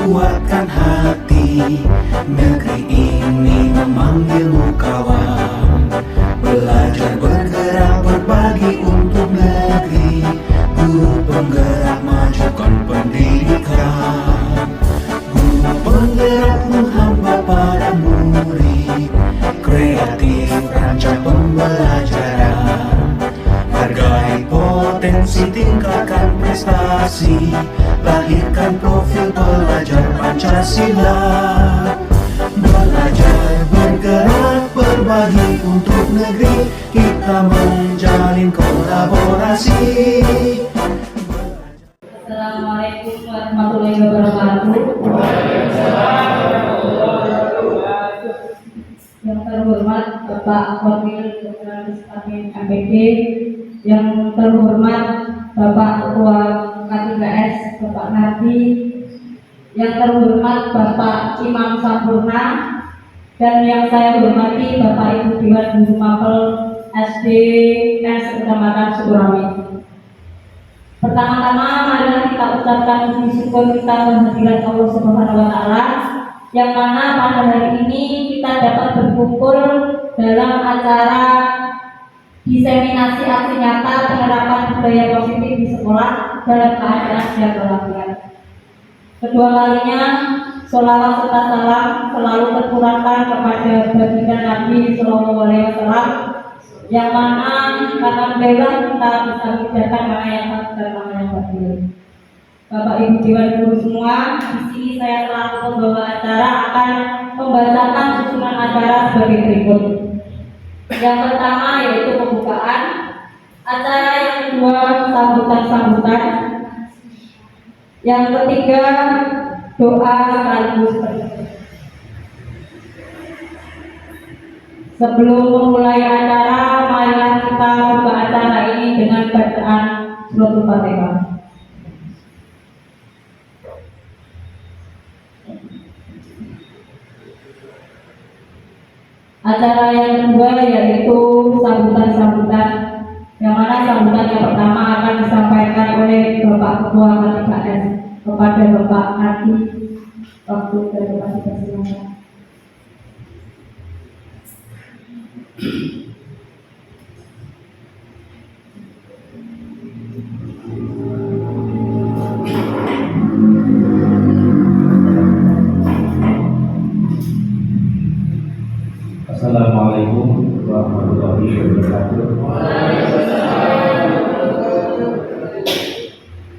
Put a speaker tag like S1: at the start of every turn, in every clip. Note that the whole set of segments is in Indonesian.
S1: kuatkan hati. Negeri ini memanggilmu kawan. Belajar bergerak berbagi untuk negeri. Guru penggerak majukan pendidikan. Guru penggerak menghamba pada murid. Kreatif rancang pembelajaran. Hargai potensi, tingkatkan prestasi. Lahirkan profil pelajar Pancasila. Belajar bergerak berbagi untuk negeri. Kita menjalin kolaborasi.
S2: Assalamualaikum warahmatullahi wabarakatuh. Yang terhormat Bapak Wakil Ketua Amin MPD, yang terhormat Bapak Ketua K3S Bapak Nardi, yang terhormat Bapak Imam Sampurna, dan yang saya hormati Bapak Ibu Dewan Guru Mapel SD S Kecamatan Sukurami. Pertama-tama marilah kita ucapkan puji syukur kita kehadirat Allah Subhanahu wa Ta'ala, yang mana pada hari ini kita dapat berkumpul dalam acara diseminasi aksi nyata penerapan budaya positif di sekolah dalam keadaan siap walafiat. Kedua kalinya sholawat serta salam selalu tercurahkan kepada baginda Nabi Sallallahu Alaihi Wasallam, yang mana karena beliau kita bisa mengerjakan mana yang hak dan mana yang batil. Bapak Ibu Dewan Guru semua, di sini saya selaku pembawa acara akan membacakan susunan acara sebagai berikut. Yang pertama yaitu pembukaan acara, yang kedua sambutan-sambutan, yang ketiga doa sekaligus penutup. Sebelum memulai acara, marilah kita buka acara ini dengan bacaan suratul Fatihah. Acara yang kedua yaitu sambutan-sambutan, yang mana sambutan yang pertama akan disampaikan oleh Bapak Ketua K3S kepada Bapak Nardi. Waktu dan Bapak dipersilakan.
S3: Assalamualaikum warahmatullahi wabarakatuh.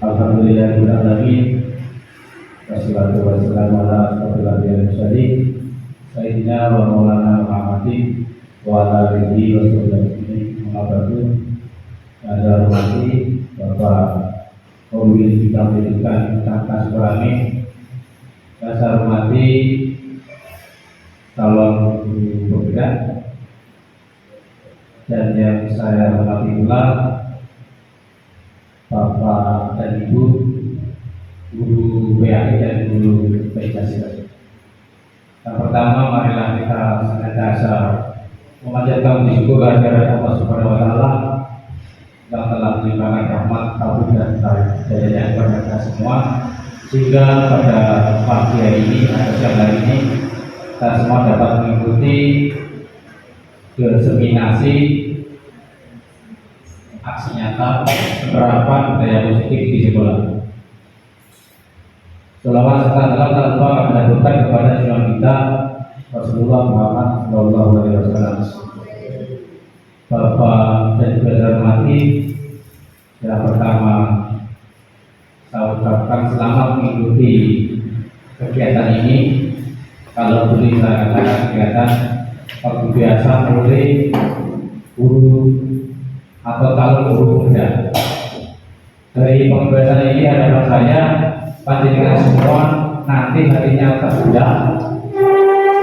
S3: Alhamdulillahirrahmanirrahim. Wassalatu wassalamu ala asyrofil anbiya'i wal mursalin sayyidina wa maulana Muhammadin wa ala alihi wa sahbihi wa ba'du. Saya hormati Bapak Pemimpin Bidang Pendidikan Kampus Sukurami. Saya hormati calon guru penggerak, dan yang saya hormati pula Bapak dan Ibu guru PAI dan guru Pancasila. Yang pertama, marilah kita senantiasa memanjatkan puji syukur kehadirat Allah Subhanahu wa Ta'ala yang telah melimpahkan rahmat, taufik dan hidayahnya kepada kita semua, sehingga pada pagi hari ini atau siang hari ini kita semua dapat mengikuti diseminasi aksi nyata penerapan budaya positif di sekolah. Sholawat serta salam tak lupa kami haturkan kepada junjungan kita Rasulullah Muhammad Sallallahu Alaihi Wasallam. Bapak dan juga saya hormati, yang pertama saya ucapkan selamat mengikuti kegiatan ini. Kalau boleh saya katakan kegiatan seperti biasa oleh guru atau calon guru muda. Dari pembahasan ini harapan saya panjenengan semua nanti harinya terbuka,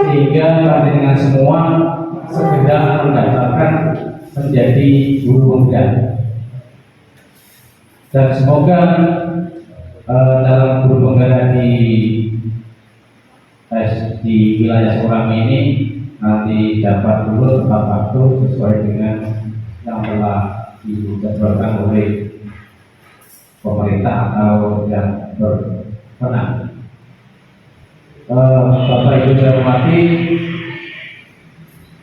S3: sehingga panjenengan semua segera mendaftarkan menjadi guru muda. Dan semoga dalam guru penggerak di wilayah Sukurami ini nanti dapat lulus tepat waktu sesuai dengan yang telah dijadwalkan oleh pemerintah atau yang berwenang. Bapak Ibu saya hormati,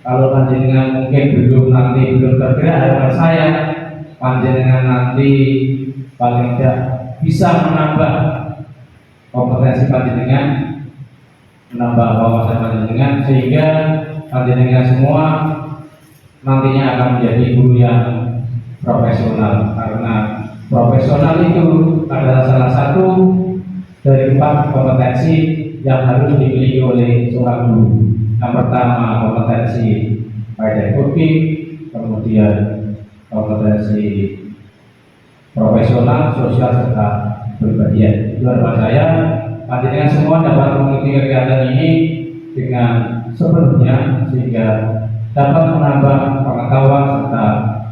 S3: kalau panjenengan mungkin belum tergerak harapan saya, panjenengan nanti paling tidak bisa menambah kompetensi panjenengan, menambah wawasan panjenengan, sehingga panjenengan semua nantinya akan menjadi guru yang profesional, karena profesional itu adalah salah satu dari 4 kompetensi yang harus dimiliki oleh seorang guru. Yang pertama kompetensi pedagogik, kemudian kompetensi profesional, sosial, serta pribadian. Itu harapan saya panjenengan semua dapat mengikuti kegiatan ini dengan sepenuhnya, sehingga dapat menambah pengetahuan serta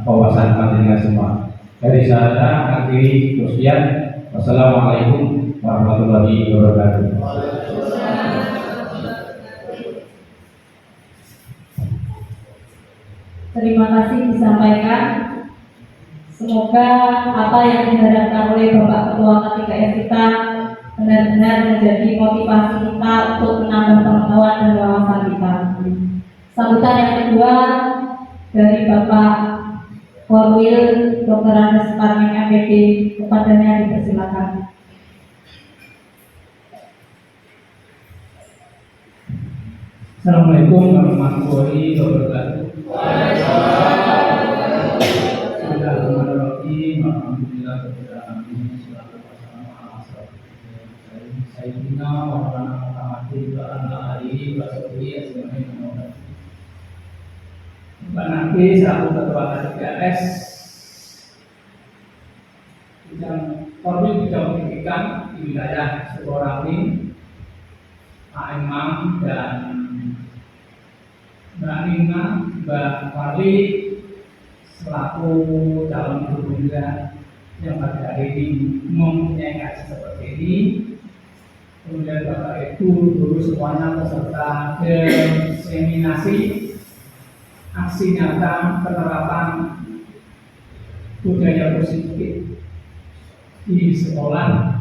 S3: wawasan panjenengan semua. Dari saya akhiri sekian. Wassalamualaikum warahmatullahi wabarakatuh.
S2: Terima kasih disampaikan. Semoga apa yang diharapkan oleh Bapak Ketua K3S kita benar-benar menjadi motivasi kita untuk menambah pengetahuan dan wawasan kita. Sambutan yang kedua dari Bapak Korwil Dr. Andes Parming MPD, kepadanya dipersilakan.
S4: Assalamualaikum warahmatullahi wabarakatuh. Bismillahirrahmanirrahim. Alhamdulillah rabbil alamin. Sayyidina wa maulana Muhammadin wa ala alihi wa sahbihi ajmain. Pak Nabi selaku Ketua K3S bidang Korwil bidang pendidikan di wilayah Sukorambi, Pak Imam dan Mbak Nina, Mbak Wali selaku calon guru yang pada hari ini mempunyai kaji seperti ini, kemudian Bapak Ibu guru semuanya peserta diseminasi aksi nyata penerapan budaya positif di sekolah.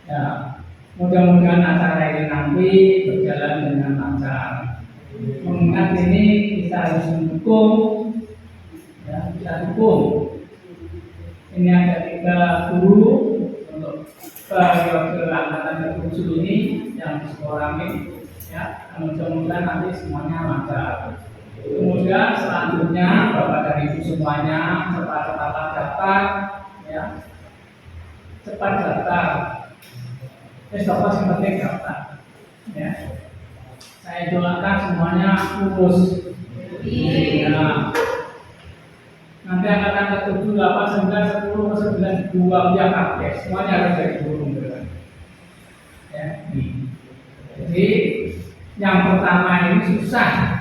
S4: Ya, mudah-mudahan acara ini nanti berjalan dengan lancar. Mengingat ini kita harus mendukung, ya, kita dukung. Ini ada 3 guru untuk periode angkatan ke-7 ini yang di sekolah ini, ya, mudah-mudahan nanti semuanya lancar. Kemudian selanjutnya Bapak dan Ibu semuanya cepat-cepat daftar, ya, cepat daftar. Bapak yang penting daftar, ya. Saya doakan semuanya lulus. Nah, nanti angkatan ke-7, 8, 9, 10, 11, 12 yang aktif, semuanya harus jadi guru. Ya, ini. Jadi yang pertama ini susah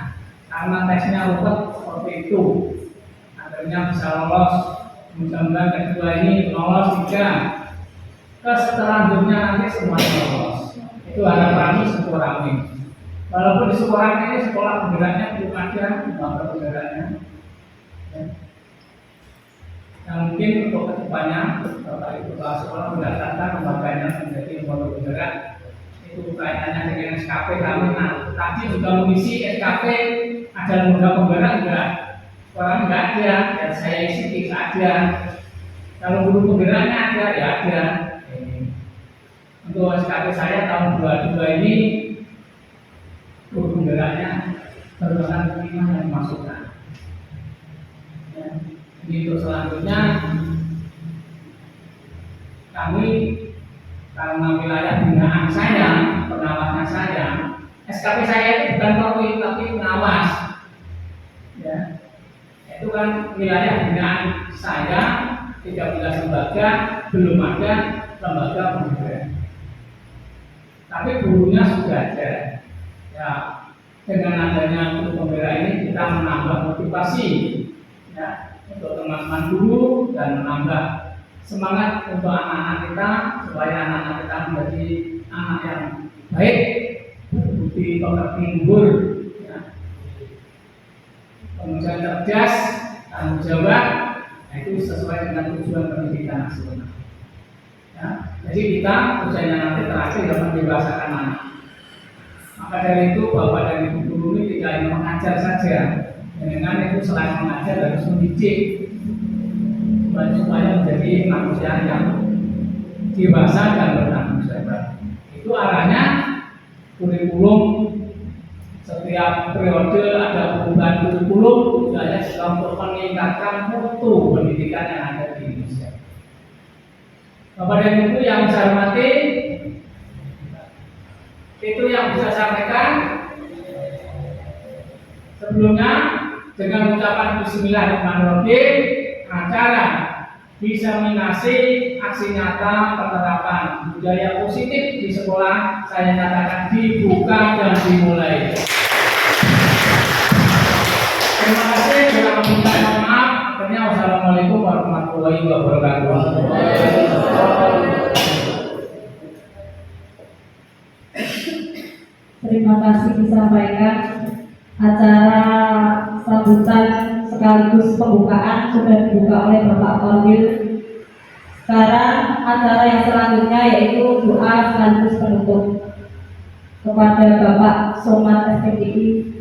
S4: karena tesnya ruwet seperti itu. Akhirnya bisa lolos. Mudah-mudahan kedua ini lolos 3. Selanjutnya nanti semuanya lolos. Itu harapan sekolah ini. Walaupun di sekolah ini sekolah penggeraknya belum ada, lembaga penggeraknya. Ya. Yang mungkin untuk kedepannya Bapak Ibu kepala sekolah mendaftarkan lembaganya menjadi lembaga penggerak. Itu kaitannya dengan SKP kami. Nah, tadi juga mengisi SKP ada lembaga penggerak enggak? Sekarang enggak ada, ya saya isi saja. Kalau guru penggeraknya ada, ya ada. Untuk SKP saya tahun 22 ini guru penggeraknya merupakan 5 yang dimasukkan. Ya. Ini untuk selanjutnya kami karena wilayah binaan saya, pengawasan saya, SKP saya itu bukan Korwil tapi pengawas. Ya. Itu kan wilayah binaan saya 13 lembaga, belum ada lembaga penggerak. Tapi gurunya sudah ada. Ya, dengan adanya guru penggerak ini kita menambah motivasi, ya, untuk teman-teman guru dan menambah semangat untuk anak-anak kita supaya anak-anak kita menjadi anak yang baik, berbudi pekerti luhur, ya. Kemudian cerdas, tanggung jawab, nah itu sesuai dengan tujuan pendidikan nasional. Ya, jadi kita tujuannya nanti terakhir dapat mendewasakan anak. Maka dari itu Bapak dan Ibu guru ini tidak hanya mengajar saja, dengan itu selain mengajar harus mendidik supaya menjadi manusia yang dewasa dan bertanggung jawab. Itu arahnya kurikulum. Setiap periode ada perubahan kurikulum, tujuannya juga untuk meningkatkan mutu pendidikan yang ada di Indonesia. Bapak dan Ibu yang saya hormati, itu yang bisa saya sampaikan. Sebelumnya dengan ucapan Bismillahirrahmanirrahim, acara diseminasi aksi nyata penerapan budaya positif di sekolah saya nyatakan dibuka dan dimulai. Terima kasih. Bila meminta maaf, akhirnya wassalamualaikum warahmatullahi wabarakatuh.
S2: Terima kasih disampaikan. Acara sambutan sekaligus pembukaan sudah dibuka oleh Bapak Korwil. Sekarang acara yang selanjutnya yaitu doa sekaligus penutup kepada Bapak Somad SPDI.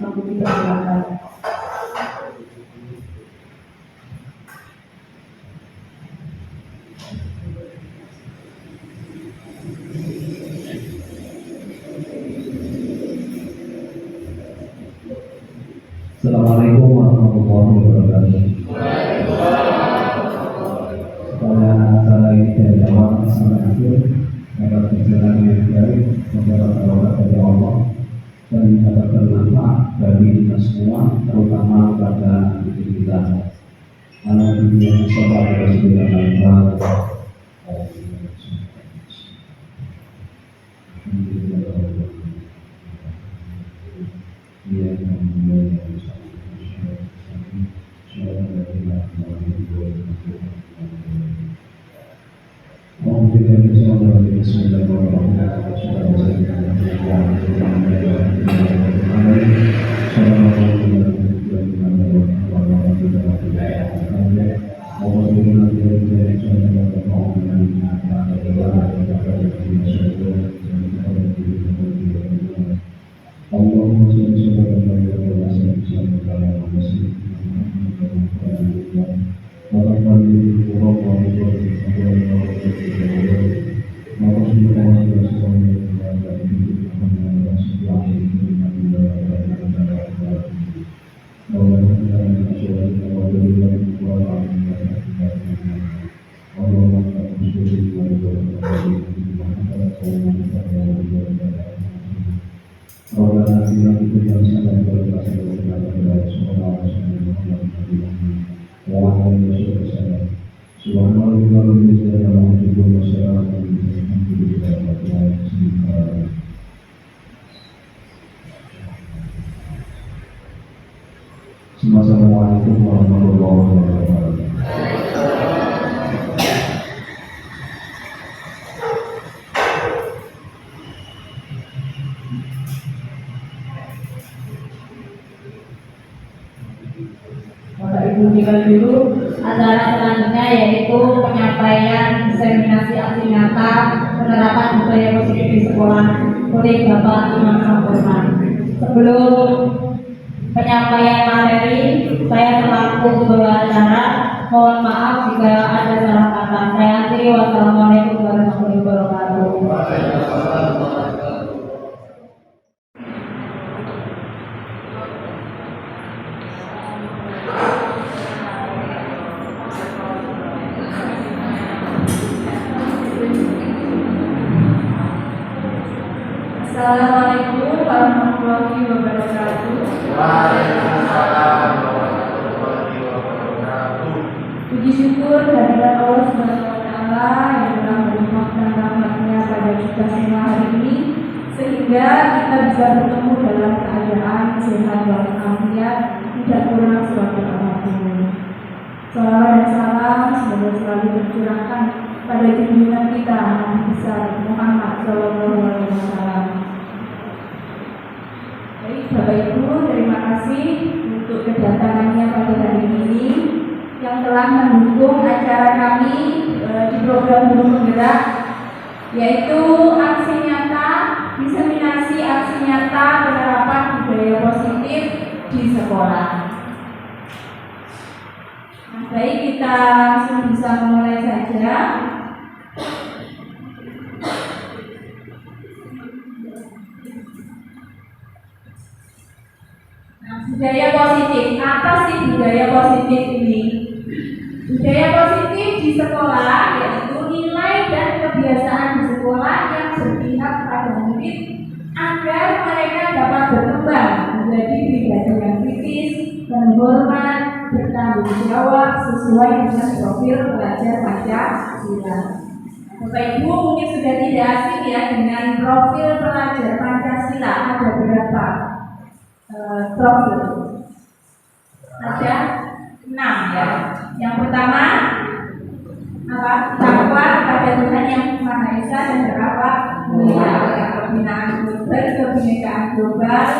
S2: Aku dipersilakan.
S3: Assalamualaikum warahmatullahi wabarakatuh. Supaya acara ini dari awal sampai akhir dapat berjalan dengan baik, mendapat berkat dari Allah dan dapat bermanfaat bagi kita semua, terutama pada diri kita. Alhamdulillah, sallallahu alaihi wasallam. Assalamualaikum warahmatullahi wabarakatuh.
S2: Bapak Ibu tinggal dulu. Acara selanjutnya yaitu penyampaian diseminasi aksi nyata penerapan budaya positif di sekolah oleh Bapak Imam Sampurna. Sebelum penyampaian materi, saya selaku pembawa acara mohon maaf jika ada salah kata. Saya akhiri, wassalamualaikum warahmatullahi wabarakatuh.
S5: Assalamualaikum warahmatullahi wabarakatuh.
S1: Waalaikumsalam warahmatullahi wabarakatuh.
S5: Puji syukur kehadirat Allah Subhanahu wa Ta'ala yang telah melimpahkan rahmatnya pada kita semua hari ini, sehingga kita bisa bertemu dalam keadaan sehat walafiat, tidak kurang suatu apapun. Salawat dan salam semoga selalu tercurahkan pada junjungan kita Nabi besar Muhammad SAW. Baik, Bapak Ibu, terima kasih untuk kedatangannya pada hari ini yang telah mendukung acara kami di program Guru Penggerak, yaitu aksi nyata, diseminasi aksi nyata kita langsung bisa memulai saja. Nah, budaya positif. Apa sih budaya positif ini? Budaya positif di sekolah yaitu nilai dan kebiasaan di sekolah yang berpihak pada murid agar mereka dapat berkembang menjadi pribadi yang kritis, berhormat, bertanggung jawab sesuai dengan profil pelajar Pancasila. Bapak Ibu mungkin sudah tidak asing ya dengan profil pelajar Pancasila. Ada berapa profil? Ada 6 ya. Yang pertama apa? Takwa kepada Tuhan yang Maha Esa dan berapa? Berkebinekaan global,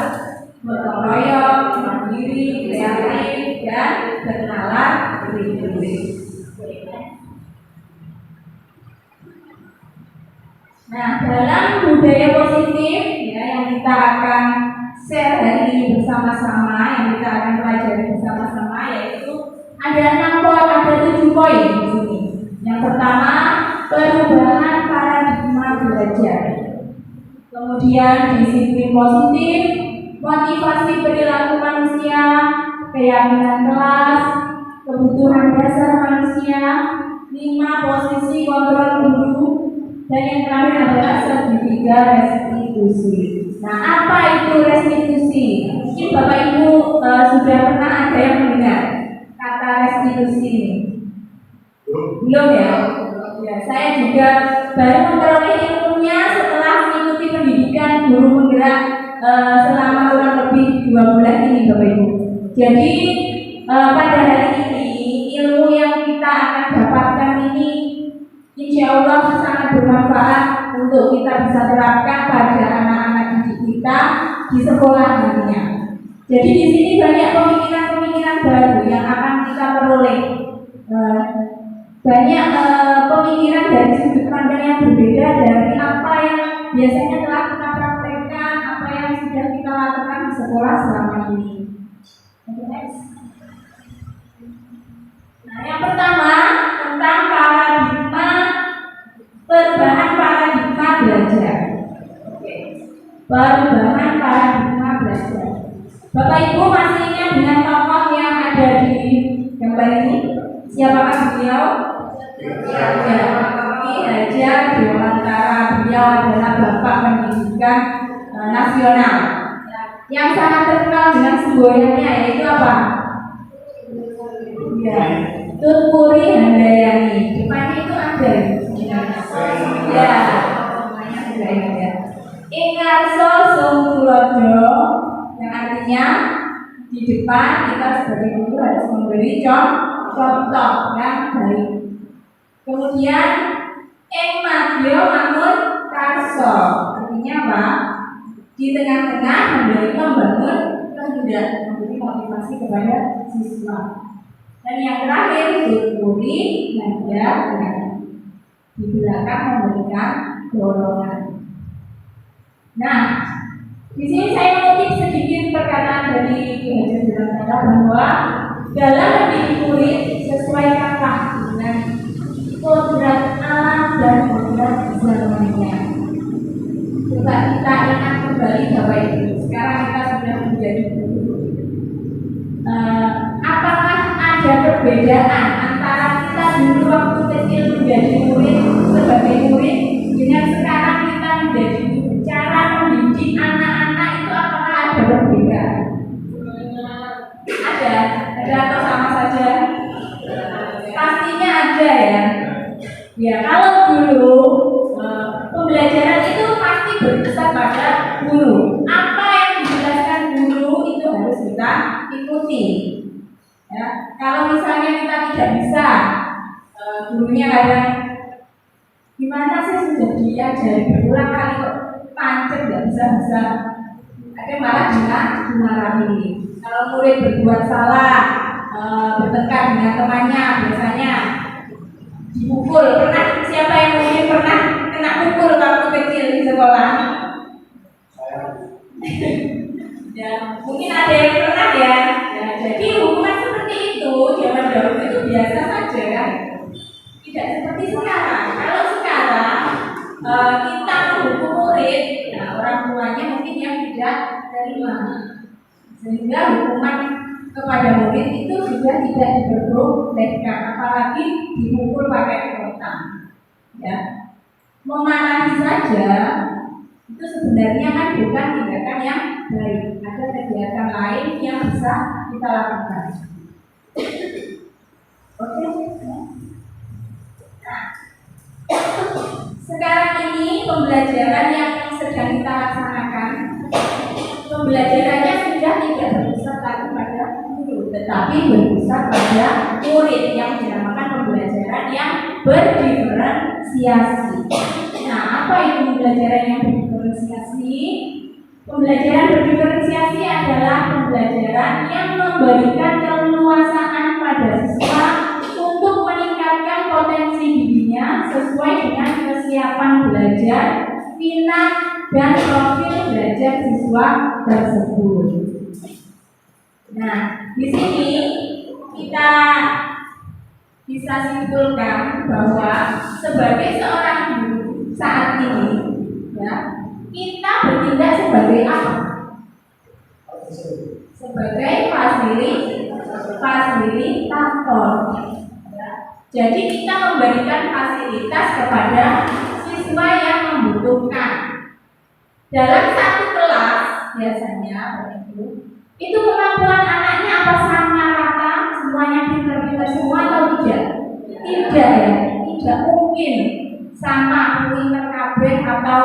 S5: gotong royong, mandiri, kreatif, dan bernalar diri. Nah, dalam budaya positif ya, yang kita akan share hari ini bersama-sama, yang kita akan pelajari bersama-sama, yaitu ada 6 poin, ada 7 poin di sini. Yang pertama, perubahan paradigma belajar. Kemudian disiplin positif, motivasi perilaku manusia, keyakinan kelas, kebutuhan dasar manusia, 5 posisi kontrol guru, dan yang terakhir adalah segitiga restitusi. Nah, apa itu restitusi? Mungkin Bapak Ibu sudah pernah ada yang mendengar kata restitusi? Belum ya? Ya, saya juga baru memperoleh ilmunya setelah mengikuti pendidikan guru penggerak selama kurang lebih 2 bulan ini, Bapak Ibu. Jadi pada hari ini ilmu yang kita akan dapatkan ini insya Allah sangat bermanfaat untuk kita bisa terapkan pada anak-anak didik kita di sekolah nantinya. Jadi di sini banyak pemikiran-pemikiran baru yang akan kita peroleh. Banyak pemikiran dari sudut pandang yang berbeda dari apa yang biasanya telah kita praktekkan, apa yang sudah kita lakukan di sekolah selama ini. Nah, yang pertama tentang perubahan paradigma belajar. Perubahan paradigma belajar. Bapak Ibu masih ingat dengan tokoh yang ada di gambar ini? Siapakah beliau? Ki Hajar Dewantara. Beliau adalah Bapak Pendidikan Nasional yang sangat terkenal dengan semboyannya, yaitu apa? Ya, Tunpuri Handayani. Depannya itu ada ya, namanya sudah ya. Ingarso Sungtulodo, yang artinya di depan kita sebagai guru harus memberi contoh yang baik. Kemudian Madyo Mangun Karso, artinya apa? Di tengah-tengah membangun kehendak, memberi motivasi kepada siswa. Dan yang terakhir Tunpuri Handayani, di belakang memberikan dorongan. Nah, di sini saya mengutip sedikit perkataan dari Ki Hajar Dewantara bahwa dalam mendidik murid sesuaikanlah dengan kodrat alam dan kodrat zamannya. Coba kita ingat kembali Bapak Ibu. Sekarang kita sudah menjadi guru. Apakah ada perbedaan antara kita dulu waktu kecil menjadi murid sebagai murid dengan sekarang kita menjadi guru? Cara mendidik anak-anak itu apakah ada perbedaan? Ada atau sama saja? Pastinya ada ya. Ya, kalau dulu pembelajaran itu pasti berpusat pada guru. Apa yang dijelaskan guru itu harus kita ikuti. Ya, kalau misalnya kita tidak bisa, gurunya kadang gimana sih sudah diajari berulang kali kok pancet nggak bisa. Ada malah dimarahi. Kalau murid berbuat salah, bertengkar dengan temannya, biasanya dipukul. Pernah siapa yang mungkin pernah kena pukul waktu kecil di sekolah? Ya, mungkin ada yang pernah ya. Jadi hukuman seperti itu zaman dahulu itu biasa saja.
S2: Tidak seperti sekarang. Kalau sekarang kita menghukum murid, nah, orang tuanya mungkin yang tidak terima, sehingga hukuman kepada murid itu sudah tidak diperbolehkan, apalagi dipukul pakai rotan. Ya, memarahi saja itu sebenarnya kan bukan tindakan yang baik. Ada kegiatan lain yang bisa kita lakukan. Oke. Nah, sekarang ini pembelajaran yang sedang kita laksanakan, pembelajarannya sudah tidak berpusat lagi pada guru, tetapi berpusat pada murid, yang dinamakan pembelajaran yang berdiferensiasi. Nah, apa itu pembelajaran yang berdiferensiasi? Pembelajaran berdiferensiasi adalah pembelajaran yang memberikan keleluasaan pada siswa untuk meningkatkan potensi dirinya sesuai dengan kesiapan belajar, minat, dan profil belajar siswa tersebut. Nah, di sini kita bisa simpulkan bahwa sebagai seorang guru saat ini, ya, kita bertindak sebagai apa? Sebagai fasilitator. Jadi kita memberikan fasilitas kepada siswa yang membutuhkan. Dalam satu kelas biasanya itu kemampuan anaknya apa sama rata, semuanya pintar-pintar semua atau tidak? Tidak ya, tidak mungkin sama pintar kabeh atau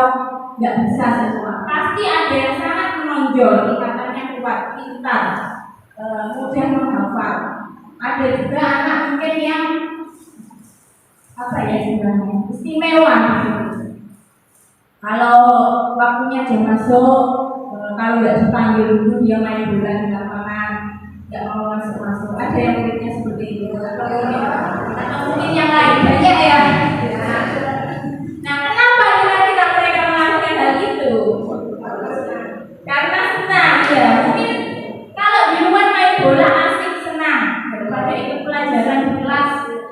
S2: nggak bisa semua. Pasti ada yang sangat menonjol, tingkatannya kuat, pintar, mudah menghafal. Ada juga anak mungkin yang apa ya istilahnya, istimewa. Kalau waktunya jam masuk, kalau nggak dipanggil dulu dia main bola di lapangan, nggak mau masuk. Ada yang muridnya seperti itu. Atau mungkin yang lain banyak ya. Nah, kenapa kira-kira mereka melakukan hal itu? Karena senang ya. Mungkin kalau di luar main bola asik senang, daripada ikut pelajaran di kelas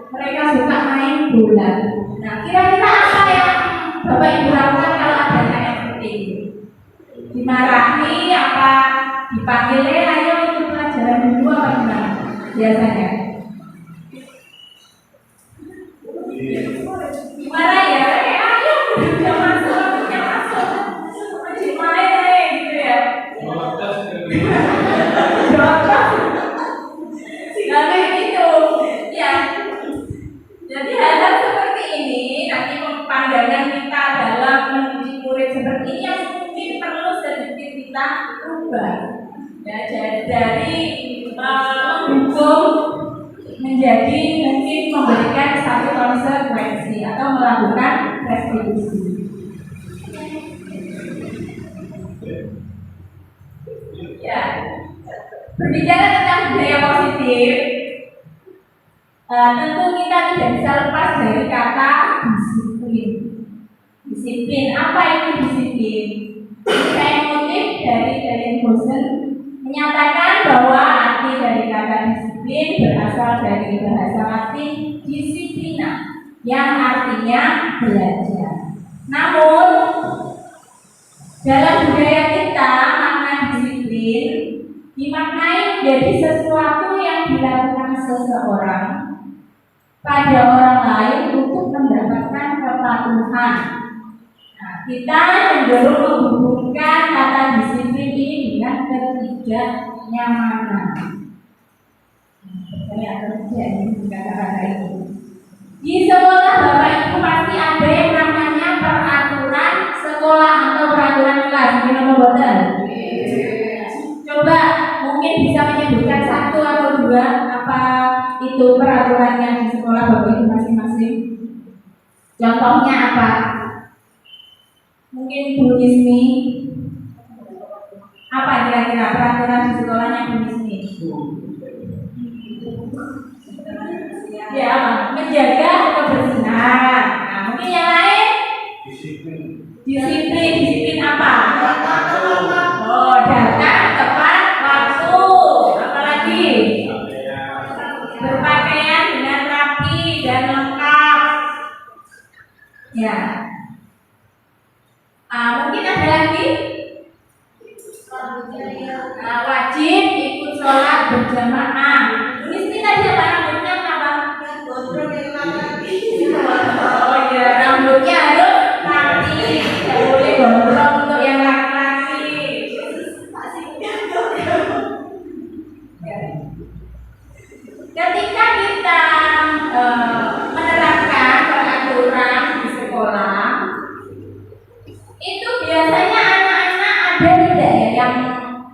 S2: mereka suka main bola. Nah, kira-kira apa yang Bapak Ibu lakukan kalau ada kayak seperti ini? Dimarahi apa? Dipanggil ayo ikut pelajaran dulu apa gimana? Biasanya gimana ya? Ayo udah masuk, masuk main gitu ya. Sehingga gitu ya. Jadi hal-hal seperti ini nanti pandangan kita dalam mendidik murid seperti ini yang mungkin perlu sedikit kita ubah. Ya, dari mendukung menjadi mungkin memberikan satu konsekuensi atau melakukan restitusi. Ya, berbicara tentang budaya positif, tentu kita tidak bisa lepas dari kata disiplin. Disiplin, apa itu disiplin? Saya mengutip dari Daniel Bosen menyatakan bahwa arti dari kata disiplin berasal dari bahasa Latin disiplina, yang artinya belajar. Namun dalam budaya kita, makna disiplin dimaknai menjadi sesuatu yang dilakukan seseorang pada orang lain untuk mendapatkan kepatuhan. Nah, kita cenderung menghubungkan kata disiplin ini dengan ketidaknyamanan. Saya kerja ini kata-kata itu. Di sekolah Bapak Ibu pasti ada yang namanya peraturan sekolah atau peraturan kelas. Gimana boten? Coba mungkin bisa menyebutkan satu atau dua apa itu peraturannya di sekolah Bapak Ibu masing-masing. Contohnya apa? Mungkin Bu Nismi. Apa kira-kira peraturan di sekolahnya Bu Nismi? Ya, menjaga kebersihan. Nah, mungkin yang lain? Disiplin apa? Oh, datang tepat waktu. Apalagi? Berpakaian dengan rapi dan lengkap.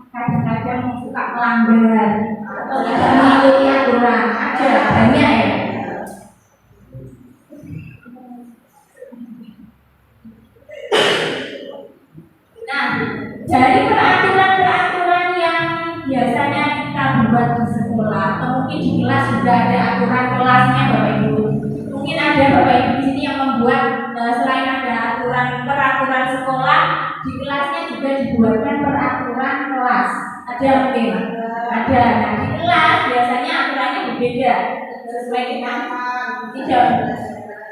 S5: kadang-kadang suka melanggar atau tidak mengikuti aturan, ada banyak ya. Nah, dari peraturan-peraturan yang biasanya kita buat di sekolah, atau mungkin di kelas sudah ada aturan kelasnya Bapak Ibu. Mungkin ada Bapak Ibu di sini yang membuat selain ada peraturan sekolah, di kelasnya juga dibuatkan peraturan kelas. Ada mungkin? Ada. Nah, di kelas biasanya aturannya berbeda sesuai dengan tidak.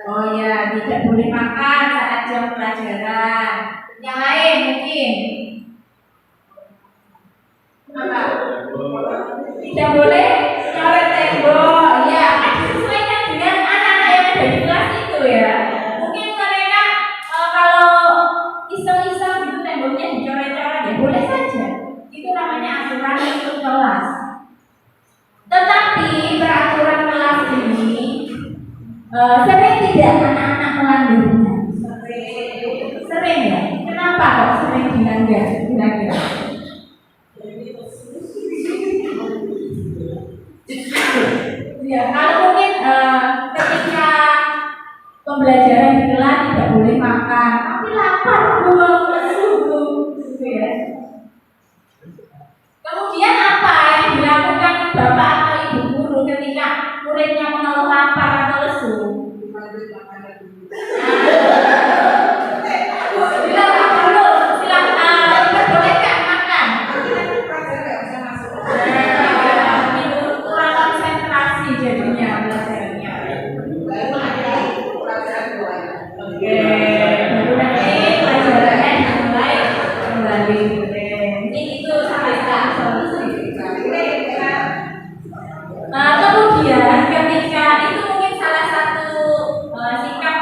S5: Oh ya, tidak boleh makan saat jam pelajaran. Yang lain mungkin apa? Tidak boleh nyoret tembok. Ya, disesuaikan dengan anak-anak yang ada di kelas itu ya. Mungkin mereka kalau iseng-iseng gitu temboknya dicoret-coret ya boleh saja. Itu namanya aturan untuk kelas. Tetapi peraturan kelas ini sering tidak anak-anak melanggarnya. Sering ya. Kenapa kok sering dilanggar? Kira-kira? Ya, kalau mungkin ketika pembelajaran di kelas tidak boleh makan, tapi lapar buang suhu, gitu ya. Kemudian apa yang dilakukan bapak atau ibu guru ketika muridnya mengeluh lapar atau lesu? Kemudian ketika itu mungkin salah satu sikap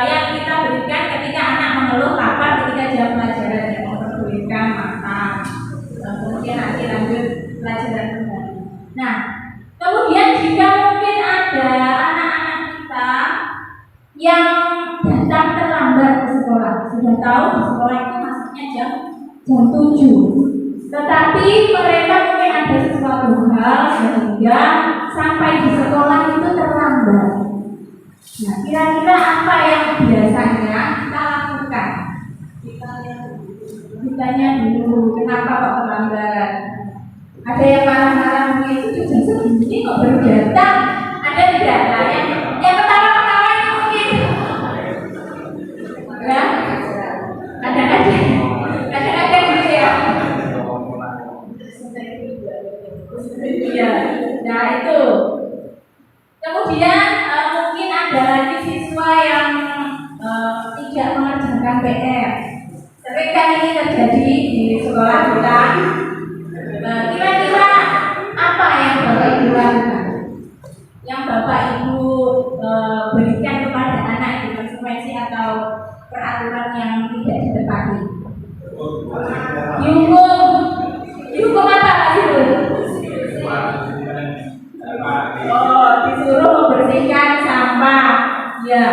S5: yang kita berikan ketika anak mengeluh lapar ketika jam pelajaran yang memperbolehkan makan, kemudian nanti lanjut pelajaran kembali. Nah, kemudian jika mungkin ada anak-anak kita yang datang terlambat ke sekolah, sudah tahu di sekolah itu masuknya jam 7, tetapi mereka mungkin ada sesuatu hal sehingga sampai di sekolah itu terlambat. Nah, kira-kira apa yang biasanya kita lakukan? Ditanya dulu, kenapa kok terlambat? Ada yang marah-marah mungkin itu jam segini kok baru datang? Ada tidak? Nah, yang ketawa-ketawa itu mungkin ya? Ada gitu ya? Iya, nah itu. Kemudian mungkin ada lagi siswa yang tidak mengerjakan PR. Sering kan ini terjadi di sekolah kita. Kira-kira apa yang Bapak Ibu lakukan? Yang Bapak Ibu berikan kepada anak itu konsekuensi atau peraturan yang tidak ditepati? Dihukum apa Pak Sirul? Oh, disuruh membersihkan sampah. Ya.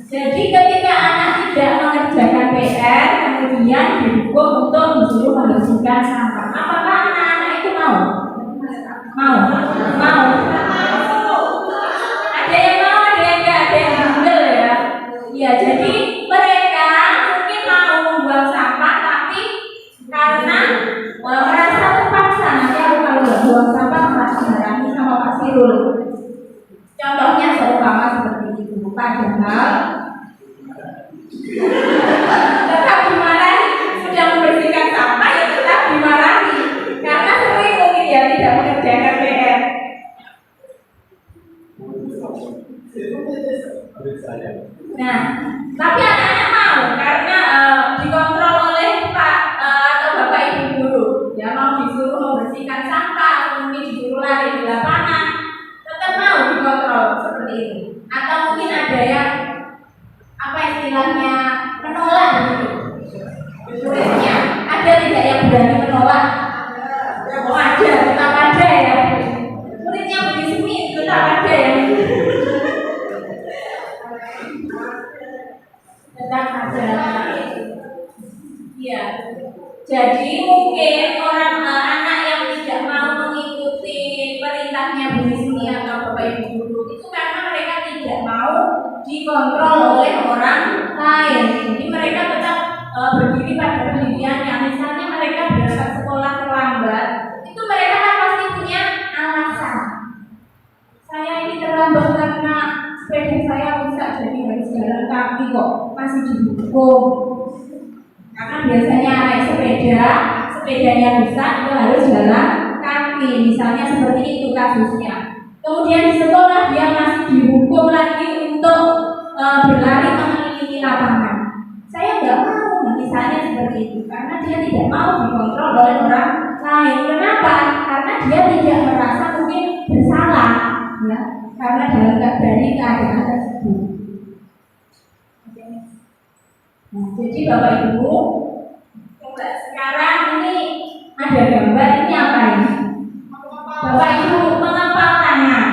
S5: Jadi ketika anak tidak mengerjakan PR, kemudian dihukum untuk disuruh membersihkan sampah. Apakah anak-anak itu mau? Mau. Ada yang mau, ada yang enggak, ada yang bandel ya. Ya, jadi mereka mungkin mau membuang sampah, tapi karena merasa terpaksa nanti aku kalau nggak buang sampah merasa dimarahi sama Pak Sirul. Contohnya seumpama seperti itu. Padahal tetap dimarahi, sudah membersihkan sampah ya tetap dimarahi karena sering mungkin ya tidak mengerjakan PR. Nah, tapi anak-anak mau karena dikontrol oleh Pak atau Bapak Ibu guru. Ya mau disuruh membersihkan sampah atau mungkin disuruh lari di lapangan, tetap mau dikontrol seperti itu. Atau mungkin ada yang apa istilahnya menolak begitu. Muridnya ada tidak yang berani menolak? Oh ada, tetap ada ya. Muridnya berismi tetap ada ya. Tetap ada. Iya.
S2: Jadi mungkin anak yang tidak mau mengikuti perintahnya Bu Risni atau Bapak Ibu guru itu karena mereka tidak mau dikontrol oleh orang lain. Jadi mereka tetap berdiri pada pendiriannya. Misalnya mereka berangkat sekolah terlambat, itu mereka kan pasti punya alasan. Saya ini terlambat karena sepeda saya rusak, jadi harus jalan kaki kok, masih dihukum. Karena biasanya naik sepedanya rusak itu harus jalan kaki, misalnya seperti itu kasusnya. Kemudian di sekolah dia masih dihukum lagi untuk berlari mengelilingi lapangan. Saya nggak mau, misalnya seperti itu, karena dia tidak mau dikontrol oleh orang lain. Kenapa? Karena dia tidak merasa mungkin bersalah, ya, karena dari keadaan tersebut. Nah, jadi Bapak Ibu, coba sekarang ini ada gambar, ini apa ini? Bapak Ibu mengepal tangan.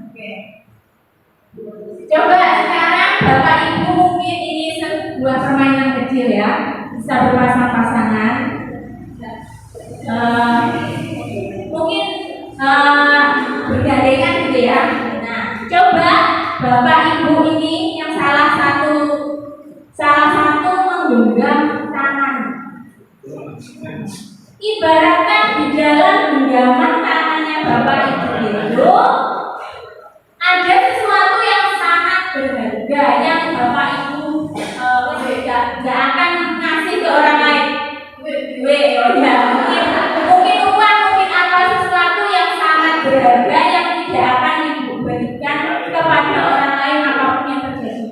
S2: Oke. Coba sekarang Bapak Ibu mungkin ini sebuah permainan kecil ya, bisa berpasang-pasangan. Mungkin bergandengan gitu ya. Nah, coba Bapak Ibu ini yang salah satu menggenggam tangan. Ibaratkan di dalam genggaman tangannya Bapak Ibu itu ada sesuatu yang sangat berharga yang Bapak Ibu gak akan ngasih ke orang lain. Mungkin uang, mungkin apa sesuatu yang sangat berharga yang tidak akan Ibu berikan kepada orang lain apapun yang terjadi.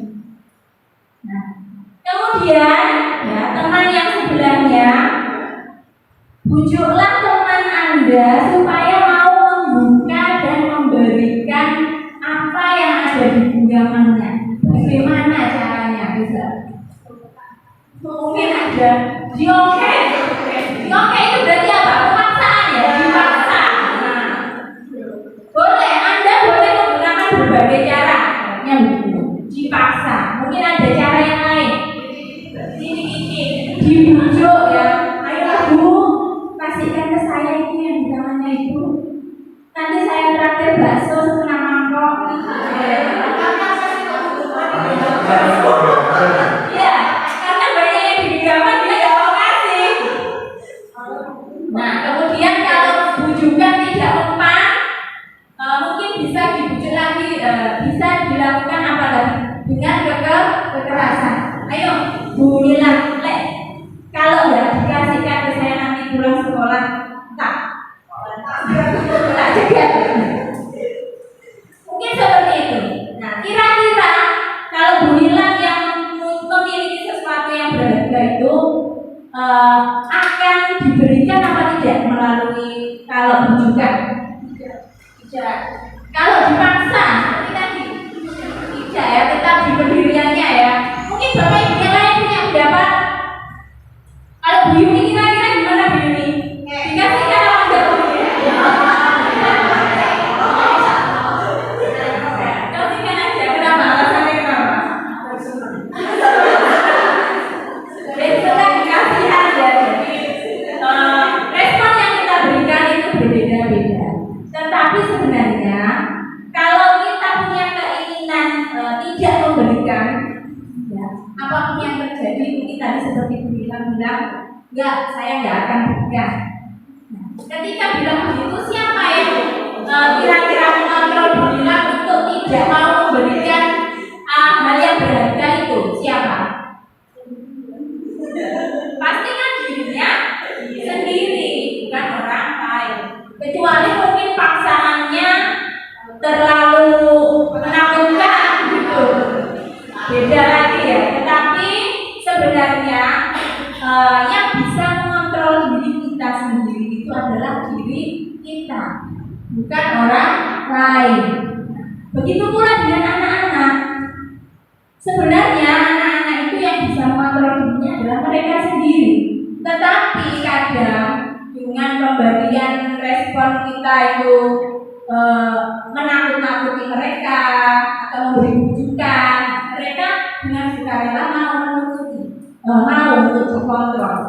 S2: Nah, kemudian ya, teman yang sebelahnya, bujuklah teman Anda supaya mau membuka dan memberikan apa yang ada di genggamannya. Bagaimana caranya? Bisa? Mungkin ada dioke. Dioke itu berarti apa? Pemaksaan ya? Dipaksa. Nah, boleh, Anda boleh menggunakan berbagai cara yang dipaksa. Mungkin ada cara yang lain. Ini dibujuk ya. Ayolah Bu, kasihkan ke saya ini yang di tangannya Ibu. Nanti saya traktir bakso setengah mangkok. Ya, karena banyak yang di genggaman dia gak mau kasih. Nah, kemudian kalau bujukan tidak mempan, mungkin bisa dibujuk lagi, bisa dilakukan apa lagi? Dengan kekerasan. Ayo, Bu Mila, kalau nggak dikasihkan ke saya nanti pulang sekolah, tak cegat. Mungkin seperti itu. Nah, kira-kira kalau Bu Mila yang memiliki sesuatu yang berharga itu akan diberikan apa tidak melalui kalau bujukan? Tidak. Kalau dipaksa, seperti tadi, tidak ya, tetap di pendiriannya ya. Mungkin Bapak Ibu yang lain punya pendapat. Kalau Bu Yuni kira-kira gimana Bu Yuni? Dikasihkan apa enggak Bu Yuni? Kasihkan aja, kenapa? Alasannya kenapa? Jadi kita dikasih aja. Jadi respon yang kita berikan itu berbeda-beda. Tetapi sebenarnya kalau kita punya keinginan tidak memberikan, ya, apapun yang terjadi, mungkin tadi seperti Bu bilang, enggak, saya enggak akan berikan. Nah, ketika bilang begitu, siapa yang kira-kira mengontrol Bu bilang untuk tidak mau memberikan hal yang berharga itu? Siapa? Pasti kan dirinya sendiri, bukan orang lain. Kecuali mungkin paksaannya terlalu menakutkan gitu, beda lagi ya. Tetapi sebenarnya yang bisa mengontrol diri kita sendiri itu adalah diri kita, bukan orang lain. Begitu pula dengan anak-anak. Sebenarnya anak-anak itu yang bisa mengontrol dirinya adalah mereka sendiri. Tetapi kadang dengan pemberian respon kita itu menakut-nakuti mereka atau memberi bujukan, mereka dengan sukarela mau menuruti, mau untuk dikontrol.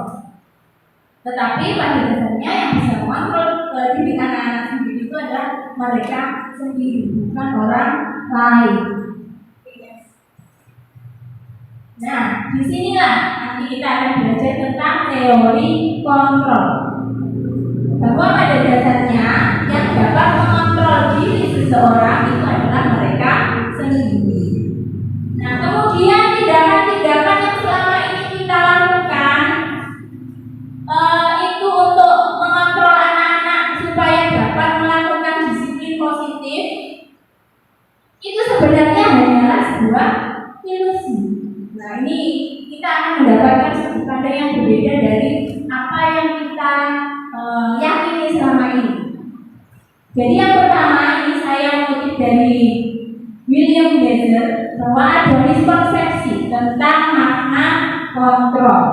S5: Tetapi pada dasarnya yang bisa mengontrol diri anak-anak sendiri itu adalah mereka sendiri, bukan orang lain. Nah, disinilah nanti kita akan belajar tentang teori kontrol. Bahwa pada dasarnya yang dapat mengontrol diri seseorang itu adalah mereka sendiri. Nah, kemudian tindakan-tindakan yang selama ini kita lakukan itu untuk mengontrol anak-anak supaya dapat melakukan disiplin positif, itu sebenarnya hanyalah sebuah ilusi. Nah, ini kita akan mendapatkan sudut pandang yang berbeda dari apa yang kita yakini selama ini. Jadi yang pertama ini saya mengutip dari William Glasser bahwa ada miskonsepsi tentang makna kontrol.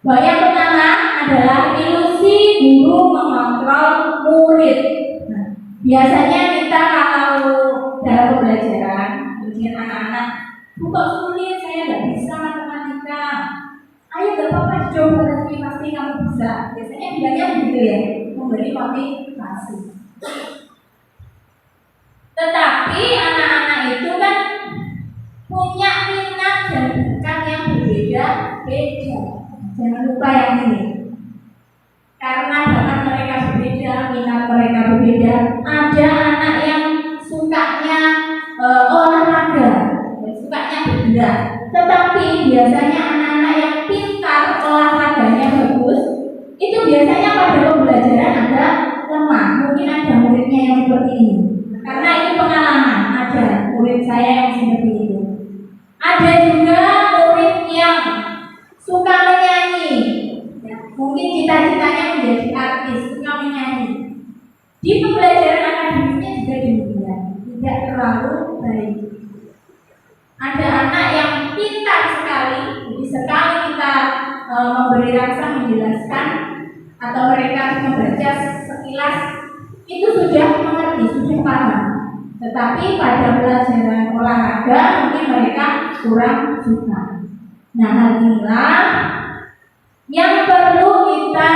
S5: Bahwa yang pertama adalah ilusi guru mengontrol murid. Nah, biasanya kita kalau dalam pembelajaran, kemudian anak-anak, kok sulit, saya nggak bisa matematika. Ayo gak apa-apa coba nanti pasti kamu bisa. Biasanya bilangnya begitu ya, memberi motivasi. Tetapi anak-anak itu kan punya minat dan bakat yang berbeda-beda. Jangan lupa yang ini. Karena bakat mereka berbeda, minat mereka berbeda. Ada anak yang sukanya olahraga, sukanya bergerak. Tetapi biasanya anak-anak yang pintar, olahraganya bagus, itu biasanya pada pembelajaran agak lemah. Mungkin ada muridnya yang seperti ini. Karena ini pengalaman, ada murid saya yang seperti itu. Ada juga murid yang suka menyanyi, ya, mungkin cita-citanya menjadi artis, suka menyanyi. Di pembelajaran akademiknya juga demikian, tidak terlalu baik. Ada anak yang pintar sekali, jadi sekali kita memberi rasa menjelaskan atau mereka membaca sekilas itu sudah mengerti, sudah paham. Tetapi pada pelajaran olahraga mungkin mereka kurang suka. Nah, hal inilah yang perlu kita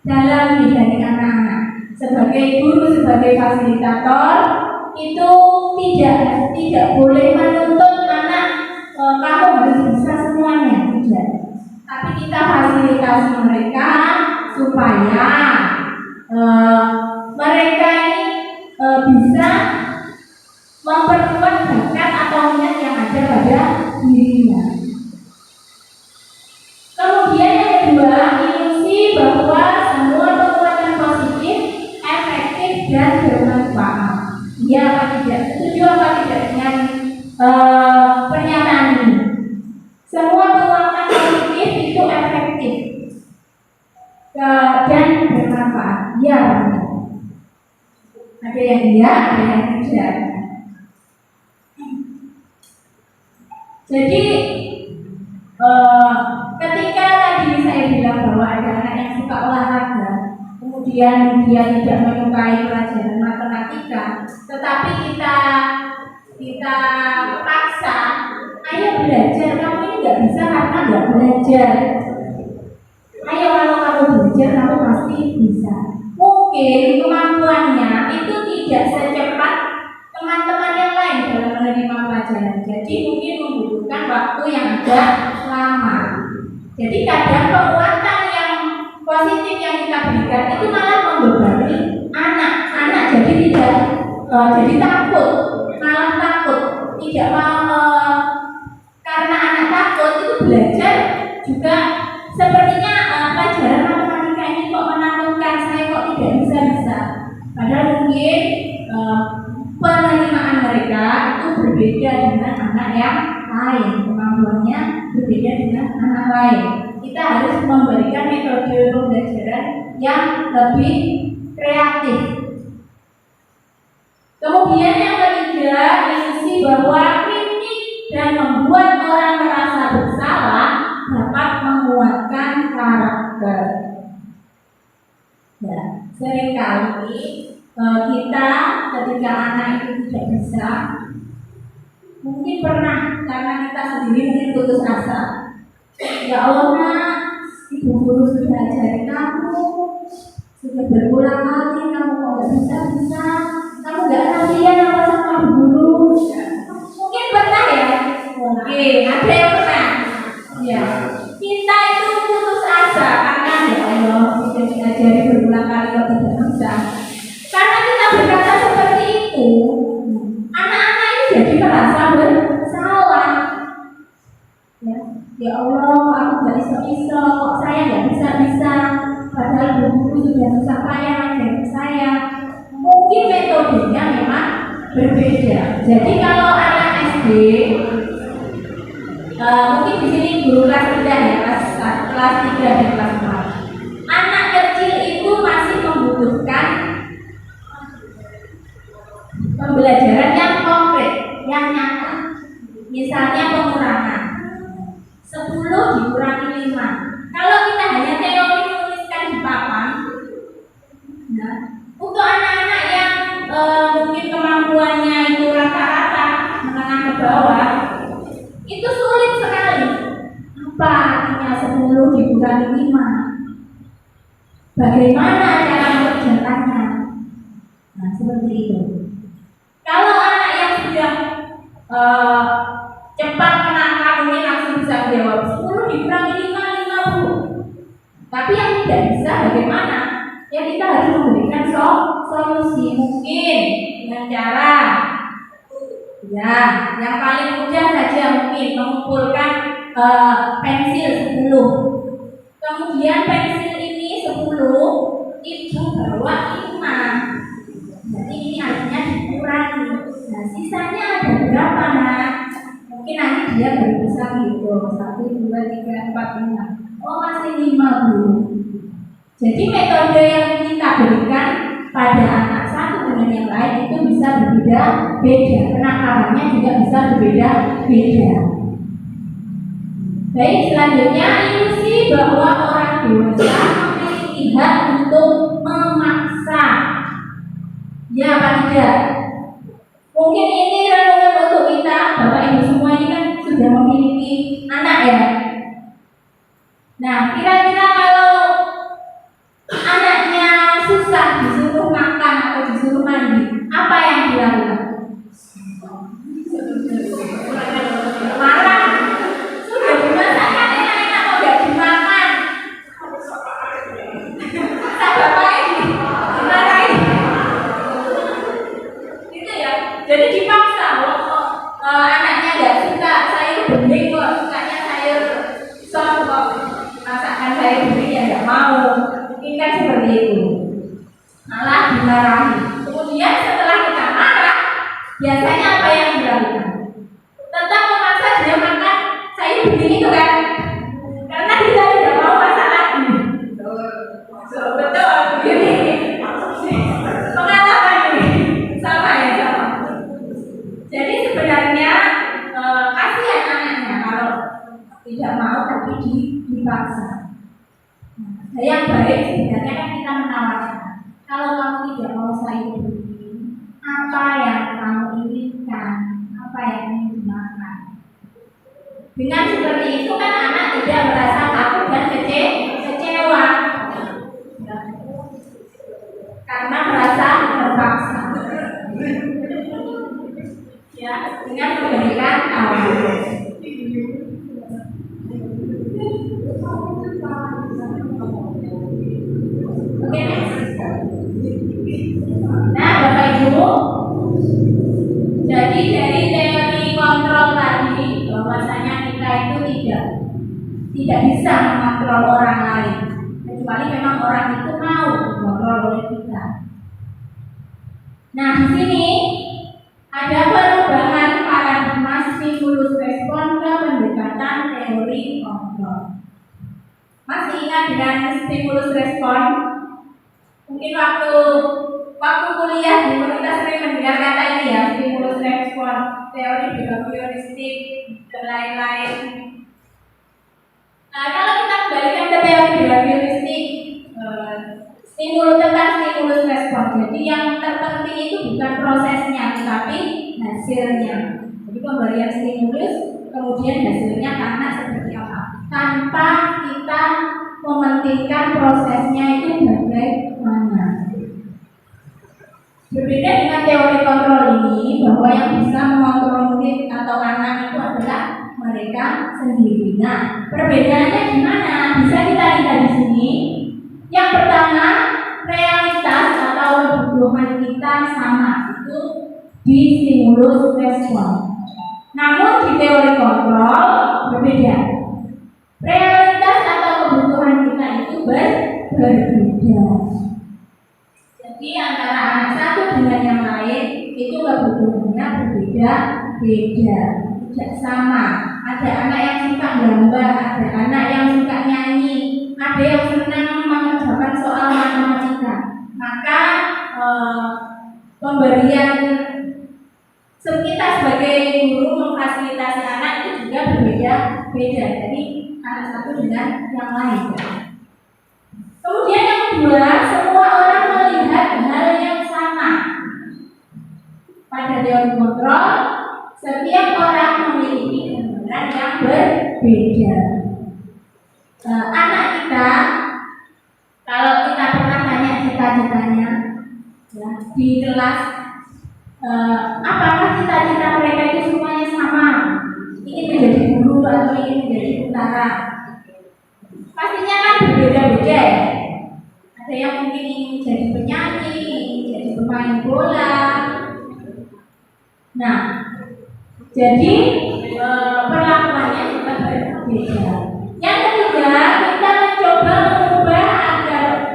S5: dalami dari anak-anak. Sebagai guru, sebagai fasilitator, itu tidak boleh menuntut anak kamu harus bisa semuanya, tidak. Tapi kita fasilitasi mereka supaya mereka ini bisa memperkuat bakat atau minat yang ada pada dirinya. Kemudian yang kedua, ilusi bahwa semua penguatan positif efektif dan bermanfaat. Ya apa tidak? Setuju apa tidak dengan pernyataan ini? Semua penguatan positif itu efektif dan bermanfaat. Ya apa tidak? Ada yang iya, ada yang tidak. Jadi ketika tadi saya bilang bahwa ada anak yang suka olahraga, kemudian dia tidak menyukai pelajaran matematika, tetapi kita paksa, ayo belajar, kamu ini nggak bisa karena nggak belajar. Ayo kalau kamu belajar, kamu pasti bisa. Mungkin kemampuannya itu tidak secepat teman-teman yang lain dalam menerima pelajaran. Jadi mungkin membutuhkan waktu yang agak lama. Jadi kadang penguatan yang positif yang kita berikan itu malah membebani anak-anak. Jadi tidak jadi takut, malah takut, tidak mau karena anak takut itu belajar juga sepertinya pelajaran matematika ini kok menakutkan saya, kok tidak bisa. Padahal mungkin penerimaan mereka itu berbeda dengan anak yang lain, kemampuannya berbeda dengan anak lain. Kita harus memberikan metode pembelajaran yang lebih kreatif. Kemudian yang ketiga, ilusi bahwa kritik dan membuat orang merasa bersalah dapat menguatkan karakter. Ya, seringkali kita ketika anak itu tidak bisa, mungkin pernah karena kita sendiri mungkin putus asa. Ya Allah nak, ibu guru sudah ajari kamu, sudah berulang kali kamu kok nggak bisa, kamu nggak kasihan apa sama guru. Mungkin pernah ya, mungkin ada yang pernah. Ya, kita itu putus asa karena ya Allah sudah diajari berulang kali kok tidak bisa. Karena kita berkata seperti itu, anak-anak ini jadi merasa bersalah. Ya Allah, aku nggak bisa, kok saya nggak bisa. Padahal guru sudah susah payah ngajarin saya. Mungkin metodenya memang berbeda. Jadi kalau anak SD, mungkin di sini guru kelas rendah ya, kelas 3 dan kelas 4. Anak kecil itu masih membutuhkan pembelajaran yang konkret, yang nyata. Misalnya pengurangan 10 dikurangi 5. Kalau kita hanya teori menuliskan di papan, nah, untuk anak-anak yang mungkin kemampuannya itu rata-rata menengah ke bawah, itu sulit sekali. Apa artinya 10 dikurangi 5? Bagaimana cara mengerjakannya? Nah, seperti itu. Kalau anak yang sudah cepat menangkap ini langsung bisa menjawab 10 dikurangi 5, 50. Tapi yang tidak bisa bagaimana? Ya kita harus memberikan solusi, mungkin dengan cara ya yang paling mudah saja, mungkin mengumpulkan pensil 10. Kemudian pensil ini 10 ibu bawa 5. Jadi ini artinya dikurangi. Nah, sisanya ada berapa, Nak? Mungkin nanti dia baru bisa gitu 1, 2, 3, 4, 5. Oh, masih 5 dulu. Jadi metode yang kita berikan pada anak satu dengan yang lain itu bisa berbeda-beda. Penangkapannya juga bisa berbeda-beda. Baik, selanjutnya ilusi bahwa orang dewasa memiliki hak untuk memaksa. Ya apa tidak? Mungkin ini renungan untuk kita, Bapak Ibu semua ini kan sudah memiliki anak ya. Nah, kira-kira kalau anaknya susah disuruh makan atau disuruh mandi, apa yang dilakukan? Marah. Sudah dimasakan enak-enak kok gak dimakan. Sama Bapak ini dimarahin. Gitu ya. Jadi dipaksa loh. Anaknya gak suka sayur bening kok, sukanya sayur sop kok. Masakan sayur bening ya gak mau. Mungkin kan seperti itu. Malah dimarahi. Kemudian setelah kita marah, biasanya apa yang dilakukan? Tetap memaksa dia makan sayur bening itu kan? Karena dia tidak mau masak lagi. Betul, begini. Pengalaman ini sama ya, sama. Jadi sebenarnya kasihan anaknya kalau tidak mau tapi dipaksa. Nah, yang baik sebenarnya kan kita menawarkan. Kalau kamu tidak mau sayur bening, apa yang kamu inginkan? Apa yang ingin dimakan? Dengan seperti itu kan anak tidak merasa takut dan kecewa. Karena merasa terpaksa. Ya, dengan memberikan tawaran. Oke, nah Bapak Ibu, jadi dari teori kontrol tadi bahwasanya kita itu tidak bisa mengontrol orang lain, kecuali memang orang itu mau dikontrol oleh kita. Nah di sini ada perubahan paradigma stimulus respon ke pendekatan teori kontrol. Masih ingat dengan stimulus respon? Mungkin waktu kuliah dulu kita sering mendengar kata ini ya, stimulus respon, teori behavioristik dan lain-lain. Nah, kalau kita kembalikan ke teori behavioristik, stimulus respon. Jadi yang terpenting itu bukan prosesnya, tetapi hasilnya. Jadi pemberian stimulus, kemudian hasilnya karena seperti apa? Tanpa kita mementingkan prosesnya itu bagaimana. Berbeda dengan teori kontrol ini, bahwa yang bisa mengontrol murid atau anak itu adalah mereka sendiri. Nah, perbedaannya gimana? Bisa kita lihat di sini. Yang pertama, realitas atau kebutuhan kita sama, itu di stimulus respon. Namun di teori kontrol berbeda. Realitas atau kebutuhan kita itu berbeda. Jadi antara anak satu dengan yang lain itu kebutuhannya berbeda-beda, tidak sama. Ada anak yang suka gambar, ada anak yang suka nyanyi, ada yang senang mengerjakan soal matematika. Maka pemberian kita sebagai guru memfasilitasi anak itu juga berbeda-beda. Jadi anak satu dengan yang lain. Kemudian yang kedua, semua orang melihat hal yang sama. Pada teori kontrol, setiap orang memiliki gambaran yang berbeda. Anak kita, kalau kita pernah tanya cita-citanya ya, di kelas, apakah cita-cita mereka itu semuanya sama? Ingin menjadi guru atau ingin menjadi tentara? Pastinya kan berbeda-beda ya. Ada yang mungkin ingin jadi penyanyi, ingin jadi pemain bola. Nah, jadi perlakuannya juga berbeda. Yang ketiga, kita mencoba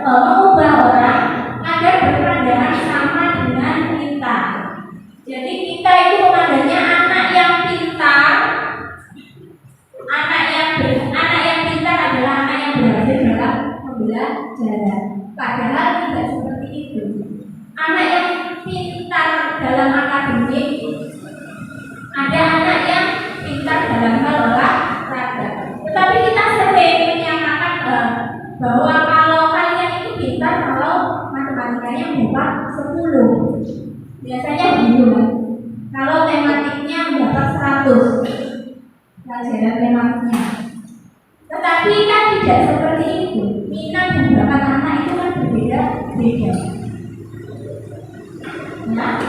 S5: mengubah orang agar berpandangan sama dengan kita. Jadi kita itu memandangnya anak yang pintar. Anak yang pintar adalah anak yang berhasil dalam pembelajaran. Padahal tidak seperti itu. Anak yang pintar dalam akademik, ada anak yang pintar dalam hal olahraga. Tetapi kita sering menyatakan bahwa kalau kalian itu pintar kalau matematikanya mendapat 10. Biasanya begitu kan. Kalau tematiknya mendapat 100 pelajaran tematiknya. Tetapi kan tidak seperti itu. Minat dan bakat anak itu kan berbeda-beda. Nah,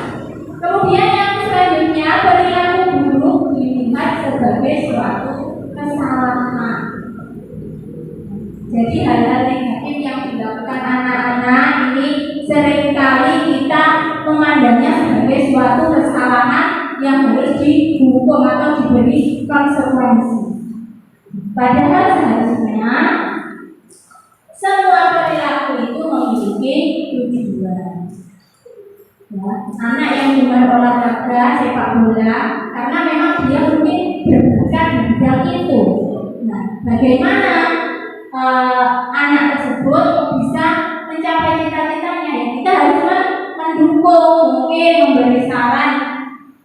S5: kemudian yang selanjutnya, perilaku buruk dilihat sebagai suatu kesalahan. Jadi hal-hal negatif yang dilakukan anak-anak ini seringkali kita memandangnya sebagai suatu kesalahan yang harus dihukum atau diberi konsekuensi. Padahal seharusnya semua perilaku itu memiliki tujuan. Ya, anak yang gemar olahraga sepak bola karena memang dia mungkin berbakat di bidang itu. Nah, bagaimana anak tersebut bisa mencapai cita-citanya? Ya, kita harus mendukung, mungkin memberi saran.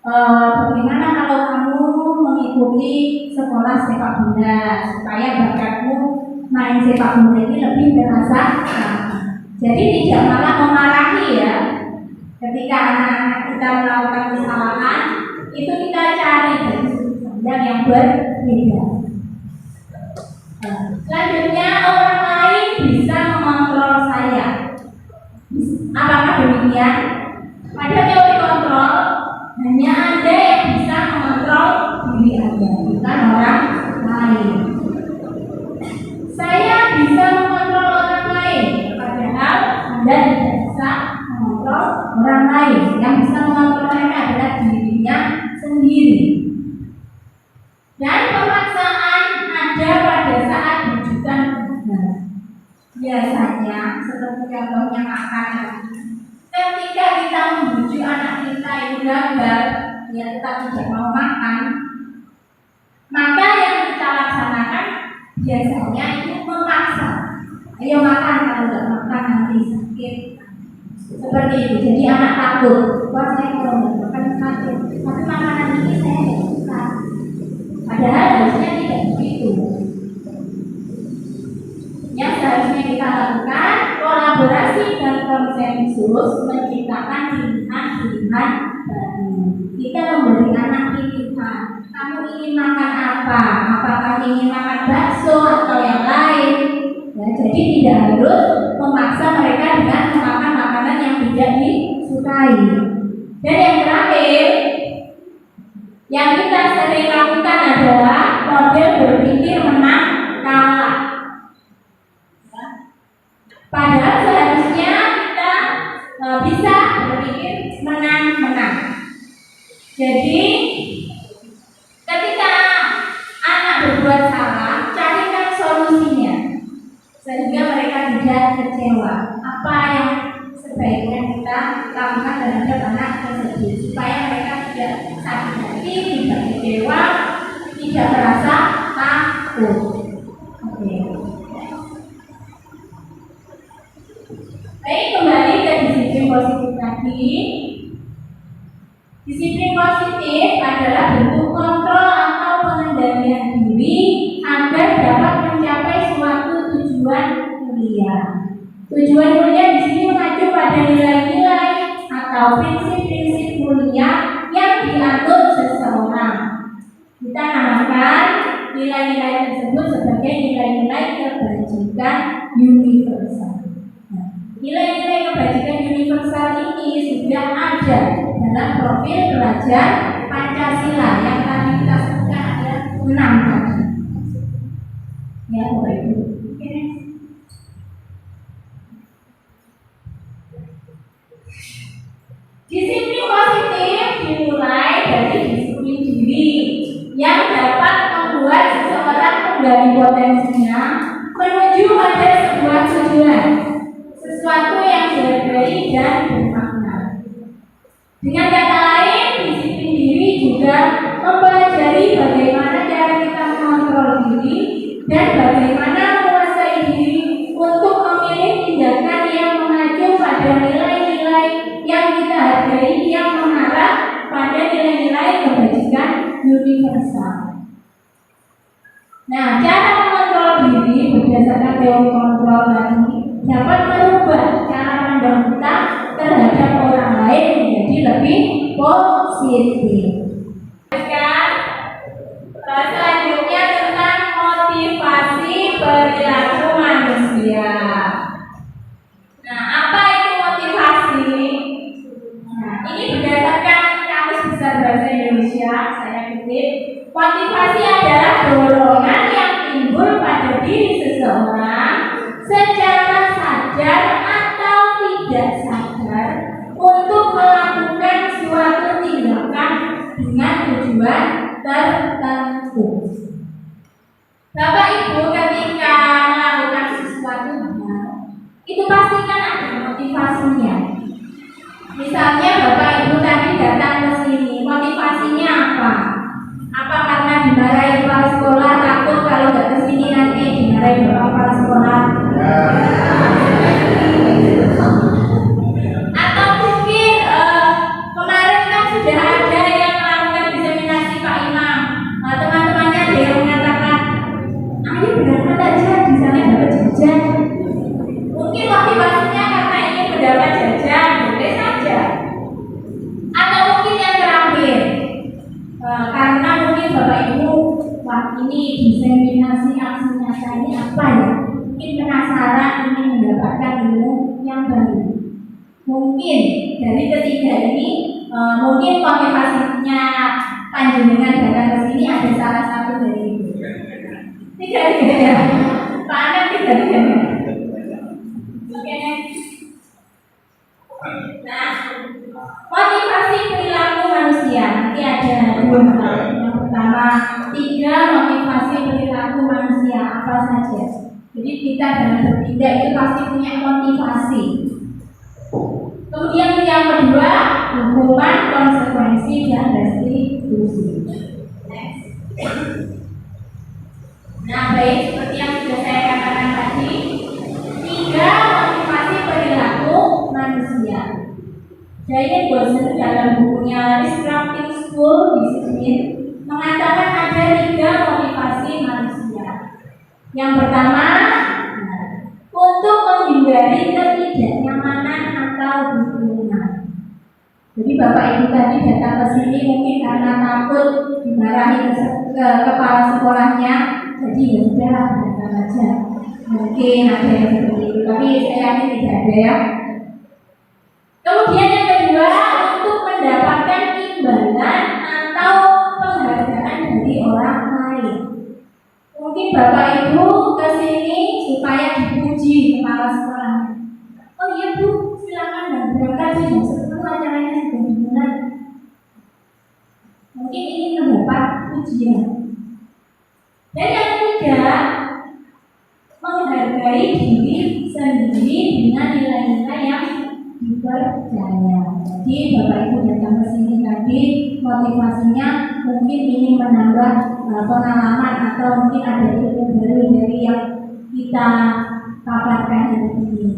S5: Bagaimana kalau kamu mengikuti sekolah sepak bola supaya bakatmu main sepak bola ini lebih terasa. Jadi tidak malah memarahi ya. Ketika anak-anak kita melakukan kesalahan, itu kita cari dari sudut pandang yang berbeda. Selanjutnya, orang lain bisa mengontrol saya. Apakah demikian? Pada teori kontrol, hanya Anda yang bisa mengontrol diri Anda, bukan orang lain. Saya bisa mengontrol orang lain, padahal Anda tidak bisa mengontrol orang lain. Yang bisa mengontrol mereka adalah dirinya sendiri. Dan pemaksaan ada pada saat rujukan benar. Biasanya seperti contohnya makanan. Ketika kita membujuk anak kita itu gagal, dia tetap tidak mau makan, maka yang kita laksanakan biasanya itu memaksa. Ayo makan, kalau tidak makan nanti sakit. Seperti itu. Jadi anak takut. Wah, saya kalau tidak makan sakit. Tapi makanan ini saya tidak suka. Padahal harusnya tidak begitu. Yang seharusnya kita lakukan kolaborasi dan konsensus menciptakan pilihan-pilihan baru. Kita memberi anak pilihan. Kamu ingin makan apa? Apakah ingin makan bakso atau yang lain? Ya, Ya, jadi tidak harus memaksa mereka dengan memakan makanan yang tidak disukai. Dan yang terakhir, yang kita sering lakukan adalah model berpikir menang kalah. Padahal seharusnya kita bisa berpikir menang-menang. Jadi ketika anak berbuat salah, carikan solusinya sehingga mereka tidak kecewa. Apa yang sebaiknya kita lakukan terhadap anak tersebut supaya mereka tidak sakit hati, tidak kecewa, tidak merasa takut. Oke. Baik, kembali ke disiplin positif tadi. Disiplin positif adalah bentuk kontrol atau pengendalian diri agar dapat mencapai suatu tujuan mulia. Tujuan mulia di sini mengacu pada nilai-nilai atau prinsip-prinsip mulia yang dianut seseorang. Kita namakan nilai-nilai tersebut sebagai nilai-nilai kebajikan universal. Nilai-nilai kebajikan universal ini sudah ada dalam profil pelajar Pancasila yang tadi kita sebutkan ada 6 tadi. Ya, Bapak Ibu. Disiplin positif dimulai dari disiplin diri yang dapat membuat seseorang menggali potensinya menuju pada sebuah tujuan, sesuatu yang dihargai dan bermakna. Dengan kata lain, disiplin diri juga mempelajari bagaimana cara kita mengontrol diri dan bagaimana menguasai diri untuk memilih tindakan yang mengacu pada nilai-nilai yang kita hargai yang mengarah pada nilai-nilai kebajikan universal. Nah, cara mengontrol diri berdasarkan teori kontrol tadi dapat merubah cara pandang kita terhadap orang lain menjadi lebih positif. Selanjutnya tentang motivasi perilaku manusia. Nah, apa itu motivasi? Nah, ini berdasarkan Kamus Besar Bahasa Indonesia, saya kutip, motivasi adalah dorongan yang timbul pada diri seseorang secara sadar atau tidak sadar untuk melakukan suatu tindakan dengan tujuan tertentu. Bapak Ibu ketika melakukan sesuatu itu pasti kan ada motivasinya. Misalnya Bapak Ibu tadi datang ke sini, motivasinya apa? Apa karena dimarahi kepala sekolah, takut kalau nggak ke sini nanti dimarahi kepala sekolah? Atau mungkin kemarin kan sudah ada yang melakukan diseminasi Pak Imam. Nah, teman-temannya ada yang mengatakan, ayo berangkat aja di sana dapat jajan. Mungkin motivasinya karena ingin mendapat jajan, boleh saja. Atau mungkin yang terakhir, karena mungkin Bapak Ibu, wah ini diseminasi aksi nyata ini apa ya? Mungkin penasaran ingin mendapatkan ilmu yang baru. Mungkin dari ketiga ini, mungkin motivasinya panjenengan datang ke sini ada salah satu dari itu. Tiga-tiganya, Pak Anan tiga-tiganya. Oke. Nah, motivasi perilaku manusia nanti ada 2 hal. Yang pertama, 3 motivasi perilaku manusia apa saja. Jadi kita dalam bertindak itu pasti punya motivasi. Kemudian yang kedua, hukuman, konsekuensi dan restitusi. Next. Nah, baik seperti yang sudah saya katakan tadi, 3 motivasi perilaku manusia. Saya ingin bosan dalam bukunya Disrupting School Discipline mengatakan ada 3 motivasi manusia. Yang pertama, untuk menghindari ketidaknyamanan atau dukungan. Jadi Bapak Ibu tadi datang ke sini mungkin karena takut dimarahi ke kepala sekolahnya, jadi ya sudahlah datang aja. Mungkin ada yang seperti itu, tapi saya yakin tidak ada ya. Kemudian yang kedua, untuk mendapatkan imbalan atau penghargaan dari orang lain. Mungkin Bapak Ibu ke sini supaya dipuji kepala sekolah. Oh iya Bu, silakan dan berangkat jam 10 acaranya sudah dimulai. Mungkin ini mendapat pujian. Dan yang ketiga, menghargai diri sendiri dengan nilai-nilai yang dipercaya. Jadi Bapak Ibu datang ke sini tadi motivasinya mungkin ingin menambah pengalaman atau mungkin ada ilmu baru dari yang kita paparkan hari ini.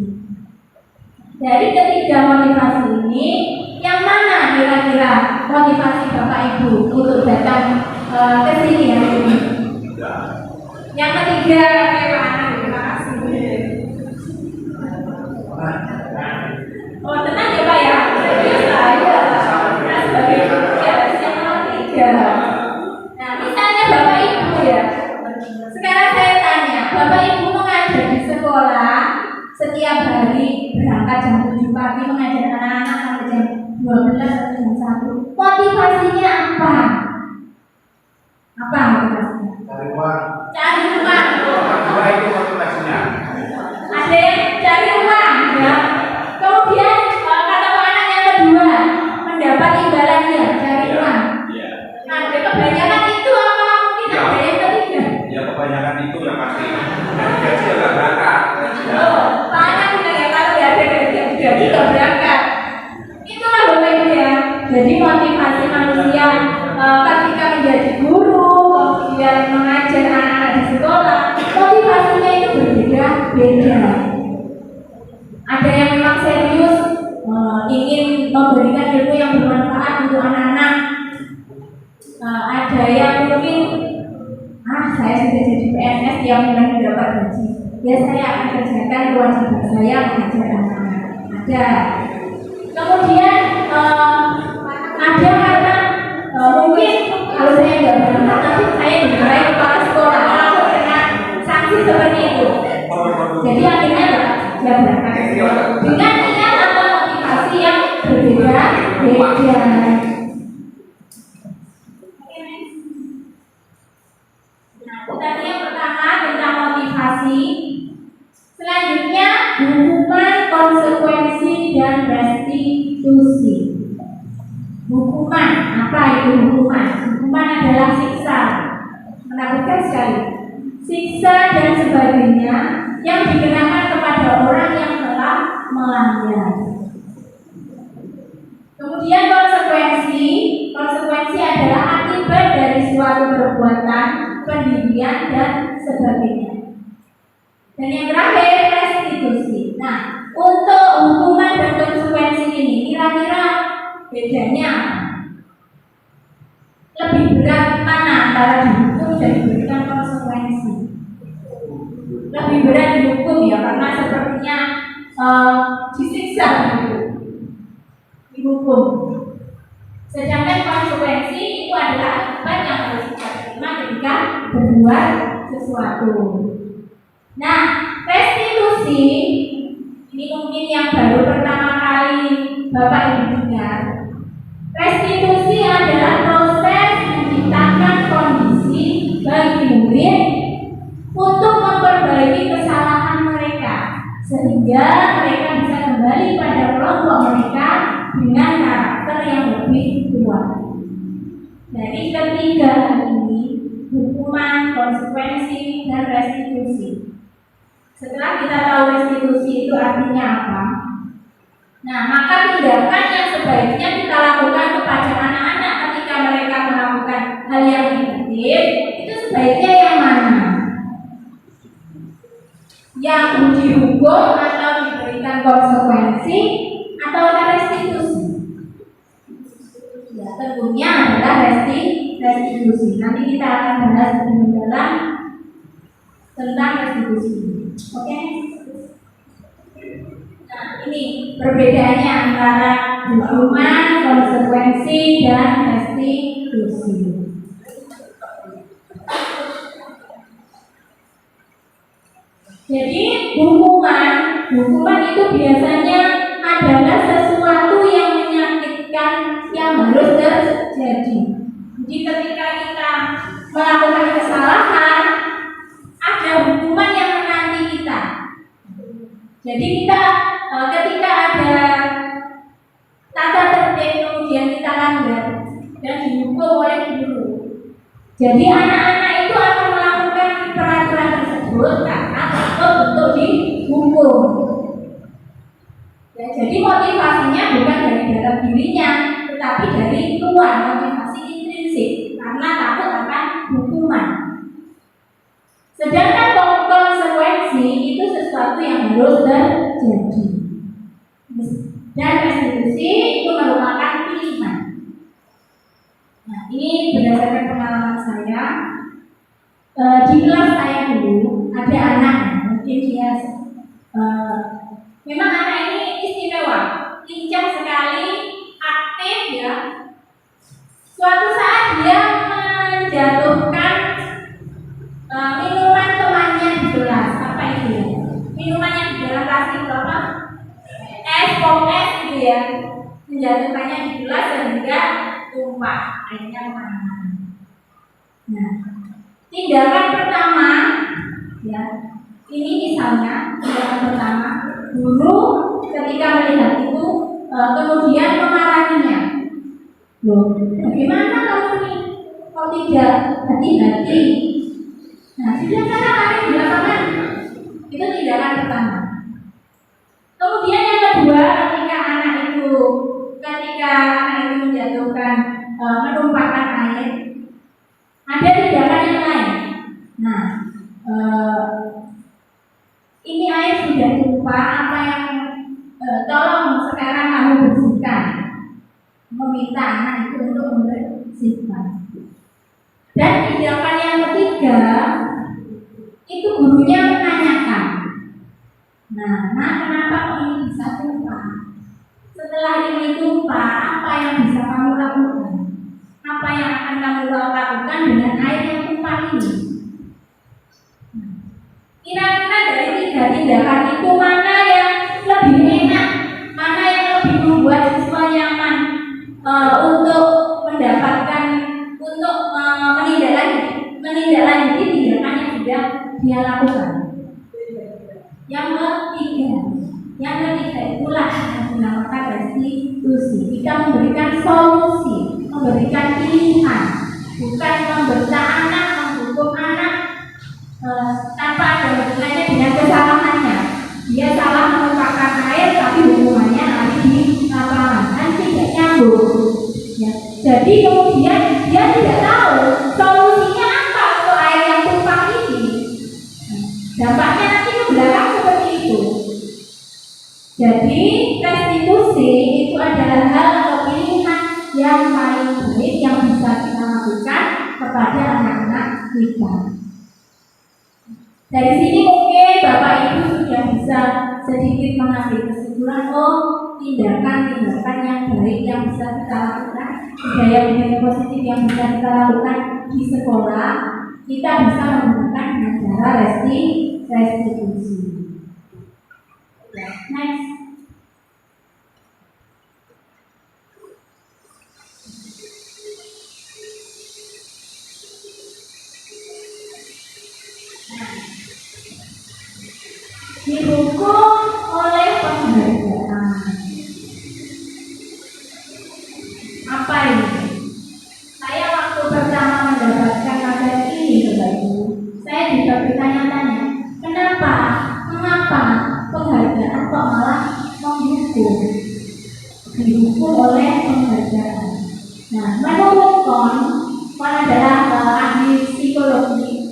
S5: Dari ketiga motivasi ini, yang mana kira-kira motivasi Bapak Ibu untuk datang ke sini hari ini? Yang ketiga, terima kasih. Oh tenang ya Pak ya. Saya sebagai yang ketiga. Nah misalnya Bapak Ibu ya. Sekarang saya tanya, Bapak Ibu mengajar di sekolah setiap hari berangkat jam 7 pagi mengajar anak-anak sampai jam 12 atau jam 1. Motivasinya apa? Apa motivasinya?
S1: Cari uang.
S5: Cari uang.
S1: Dua itu motivasinya.
S5: Ada yang cari uang ya. Kemudian kata anak yang kedua mendapat imbalannya cari uang. Ada kebanyakan itu apa mungkin ada yang ketiga?
S1: Ya kebanyakan itu yang pasti. Gaji ya nggak berangkat.
S5: Oh, banyak bilang ya kalau ya ada gaji nggak berangkat. Itulah Bapak Ibu ya. Jadi motivasi manusia ketika menjadi guru, kemudian mengajar anak-anak di sekolah, motivasinya itu berbeda-beda. Ada yang memang serius ingin memberikan ilmu yang bermanfaat untuk anak-anak. Ada yang mungkin saya sudah jadi PNS yang mulai dapat gaji. Ya saya akan kerjakan kewajiban saya mengajar anak-anak. Ada. Kemudian ada karena mungkin kalau saya nggak berangkat nanti saya dimarahi kepala sekolah kalau kena sanksi seperti itu. Jadi akhirnya nggak berangkat dengan niat atau motivasi yang berbeda-beda. Nah, tadi yang pertama tentang motivasi. Selanjutnya hukuman, konsekuensi dan restitusi. Hukuman, apa itu hukuman? Hukuman adalah siksa. Menakutkan sekali. Siksa dan sebagainya yang dikenakan kepada orang yang telah melanggar. Kemudian konsekuensi adalah akibat dari suatu perbuatan, pendirian dan sebagainya. Dan yang terakhir restitusi. Nah, untuk hukuman dan konsekuensi ini kira-kira bedanya lebih berat mana antara dihukum dan diberikan konsekuensi? Lebih berat dihukum ya karena sepertinya disiksa gitu. Dihukum. Sedangkan konsekuensi itu adalah akibat yang harus kita terima ketika berbuat sesuatu. Nah, restitusi ini mungkin yang baru pertama kali Bapak Ibu dengar. Restitusi adalah proses menciptakan kondisi bagi murid untuk memperbaiki kesalahan mereka sehingga mereka bisa kembali pada kelompok mereka dengan karakter yang lebih kuat. Jadi ketiga ini hukuman, konsekuensi, dan restitusi. Setelah kita tahu restitusi itu artinya apa, nah maka tindakan yang sebaiknya kita lakukan kepada anak-anak ketika mereka melakukan hal yang negatif itu sebaiknya yang mana? Yang dihukum atau diberikan konsekuensi atau restitusi? Ya tentunya adalah restitusi. Nanti kita akan bahas lebih mendalam tentang restitusi. Oke? Nah ini perbedaannya antara hukuman, konsekuensi, dan restitusi. Jadi hukuman itu biasanya adalah sesuatu yang menyakitkan yang harus terjadi. Jadi ketika kita melakukan kesalahan, ada hukuman yang menanti kita. Jadi kita ketika ada tata tertib kemudian kita langgar dan dihukum oleh guru. Jadi anak-anak itu akan melakukan peraturan tersebut karena takut untuk dihukum. Ya, jadi motivasinya bukan dari dalam dirinya, tetapi dari luar, motivasi intrinsik karena takut akan hukuman. Sedangkan konsekuensi itu sesuatu yang harus terjadi. Dan restitusi itu merupakan pilihan. Nah, ini berdasarkan pengalaman saya. Di kelas saya dulu ada anak, mungkin dia memang anak ini istimewa, lincah sekali, aktif ya. Suatu saat dia menjatuhkan minuman temannya di kelas. Apa itu ya? Minuman yang di dalam plastik apa? Pop es gitu ya. Menjatuhkannya di gelas sehingga tumpah airnya kemana-mana. Nah, tindakan pertama ya, ini misalnya tindakan pertama, guru ketika melihat itu kemudian memarahinya. Loh, bagaimana kamu nih? Kok tidak hati-hati? Nah, sudah sana lari di lapangan. Itu tindakan pertama. Kemudian yang kedua, ketika anak itu menjatuhkan, menumpahkan air, ada tindakan yang lain. Nah, ini air sudah tumpah, apa yang tolong sekarang kamu bersihkan, meminta anak itu untuk membersihkan. Dan tindakan yang ketiga, itu gurunya menanyakan, nah, kenapa kok ini bisa tumpah? Setelah ini tumpah, apa yang bisa kamu lakukan? Apa yang akan kamu lakukan dengan air yang tumpah ini? Kira-kira dari tiga tindakan itu mana yang lebih enak? Mana yang lebih membuat siswa nyaman untuk mendapatkan, untuk menindaklanjuti tindakan yang sudah dia lakukan? Yang ketiga itulah yang dinamakan restitusi. Kita memberikan solusi, memberikan pilihan, bukan membentak anak, menghukum anak tanpa ada hubungannya dengan kesalahannya. Dia salah menumpahkan air, tapi hukumannya lari di lapangan, kan tidak nyambung. Ya. Jadi kemudian dia tidak tahu solusinya apa untuk air yang tumpah ini. Dampaknya nanti ke belakang seperti itu. Jadi restitusi itu adalah hal atau pilihan yang paling baik yang bisa kita lakukan kepada anak-anak kita. Dari sini mungkin Bapak Ibu sudah bisa sedikit mengambil kesimpulan, tindakan-tindakan yang baik yang bisa kita lakukan, budaya-budaya positif yang bisa kita lakukan di sekolah, kita bisa menggunakan dengan cara restitusi. Next. Dihukum oleh penghargaan. Apa ini? Saya waktu pertama mendapatkan materi ini, Bapak Ibu, saya juga bertanya-tanya, mengapa penghargaan kok malah menghukum? Dihukum oleh penghargaan. Nah, menurut Kon adalah ahli psikologi,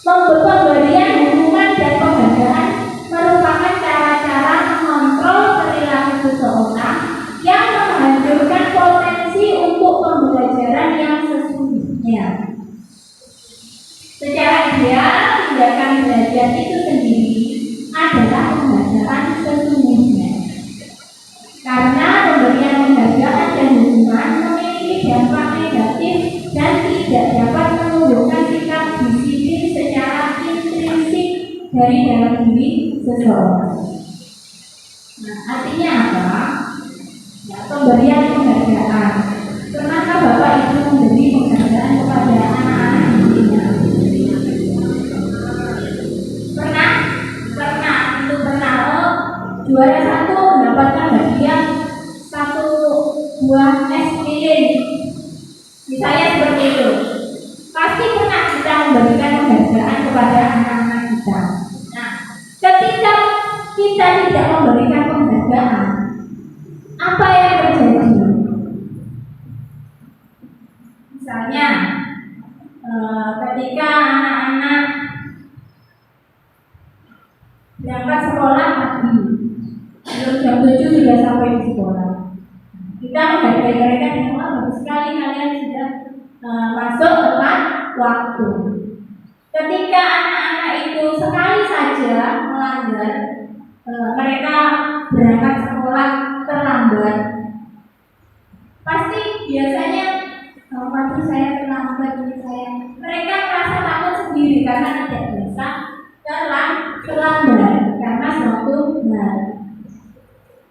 S5: pemberian hukuman dan penghargaan merupakan cara-cara mengontrol perilaku seseorang yang menghancurkan potensi untuk pembelajaran yang sesungguhnya. Secara ideal, tindakan belajar itu sendiri adalah pembelajaran sesungguhnya. Karena pemberian penghargaan dan hukuman memiliki dampak negatif dan tidak dapat menunjukkan sikap disiplin secara intrinsik dari dalam diri seseorang. Nah, artinya apa? Ya, pemberian penghargaan. Pernahkah Bapak Ibu memberi penghargaan kepada anak-anak dirinya? Pernah? Pernah. Itu pernah. Oh, juara 1 mendapatkan hadiah 1 buah es keliling. Misalnya seperti itu. Pasti pernah kita memberikan penghargaan kepada anak-anak kita. Nah, ketika kita tidak memberikan penghargaan, apa yang terjadi? Misalnya, ketika anak-anak berangkat sekolah pagi, belum jam 7 sudah sampai di sekolah. Kita menghargai mereka dengan bagus sekali kalian sudah masuk tepat waktu. Ketika anak-anak itu sekali saja melanggar, mereka berangkat sekolah terlambat, pasti biasanya waktu saya terlambat mereka merasa takut sendiri karena tidak biasa terlambat karena suatu hal.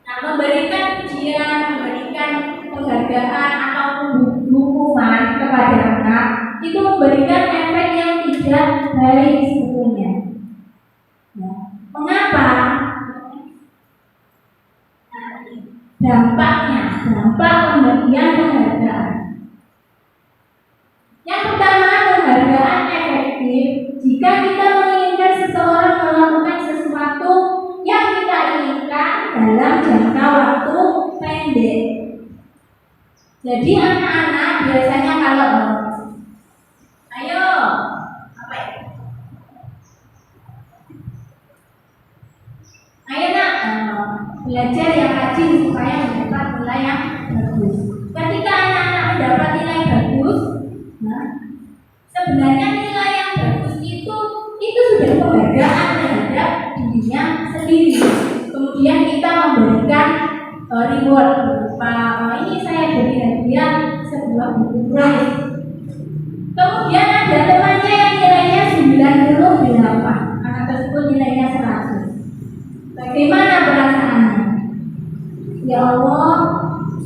S5: Nah, memberikan pujian, memberikan penghargaan atau hukuman kepada anak itu memberikan efek yang tidak baik sebetulnya. Ya. Mengapa? Dampak pemberian penghargaan. Yang pertama, penghargaan efektif jika kita menginginkan seseorang melakukan sesuatu yang kita inginkan dalam jangka waktu pendek. Jadi anak-anak biasanya kalau ayo apa ya? Ayo nak belajar yang rajin supaya mendapat nilai yang bagus. Ketika anak-anak mendapat nilai bagus, nah, sebenarnya nilai yang bagus itu sudah penghargaan terhadap dirinya sendiri. Kemudian kita memberikan reward berupa ini saya beri hadiah sebuah buku tulis. Kemudian ada temannya yang nilainya 98, anak tersebut nilainya 100. Bagaimana perasaannya? Ya Allah,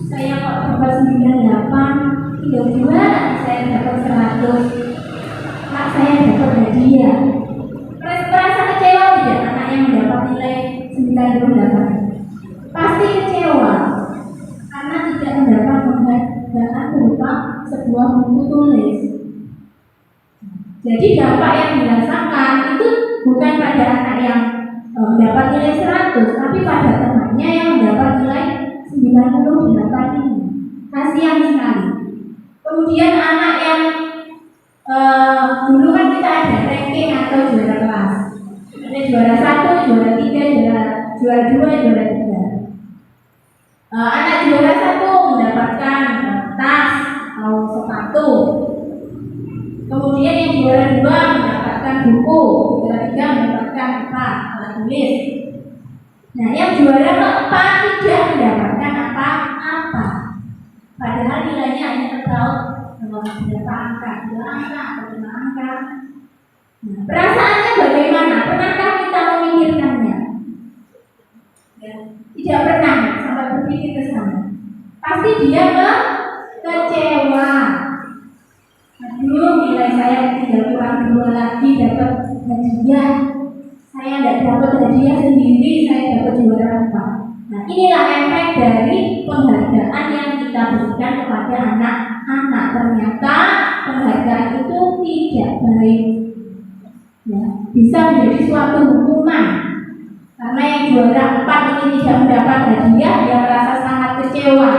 S5: saya kok dapat 98, tiba-tiba saya dapat 100. Pak, saya dapat hadiah. Merasa kecewa tidak anak yang mendapat nilai 98? Pasti kecewa karena tidak mendapat penghargaan berupa sebuah buku tulis. Jadi dampak yang dirasakan itu bukan pada anak yang mendapat nilai 100, tapi pada temannya yang mendapat nilai 98 ini. Kasihan sekali. Kemudian anak yang dulu kan kita ada ranking atau juara kelas. Ada juara 1, juara 3, juara 2, juara 3. Anak juara 1 mendapatkan tas atau sepatu. Kemudian yang juara 2 mendapatkan buku, juara 3 mendapatkan alat tulis. Nah, yang juara keempat tidak mendapatkan apa-apa. Padahal nilainya hanya terpaut berapa angka, 2 angka atau 5 angka. Nah, perasaannya bagaimana? Pernahkah kita memikirkannya? Ya, tidak pernah sampai berpikir ke sana. Pasti dia kecewa. Aduh, nilai saya tidak kurang 2 lagi dapat hadiah. Saya tidak dapat hadiah sendiri, saya dapat juara 4. Nah, inilah efek dari penghargaan yang kita berikan kepada anak-anak. Ternyata penghargaan itu tidak baik. Ya, bisa menjadi suatu hukuman. Karena yang juara 4 ini tidak mendapat hadiah, dia merasa sangat kecewa.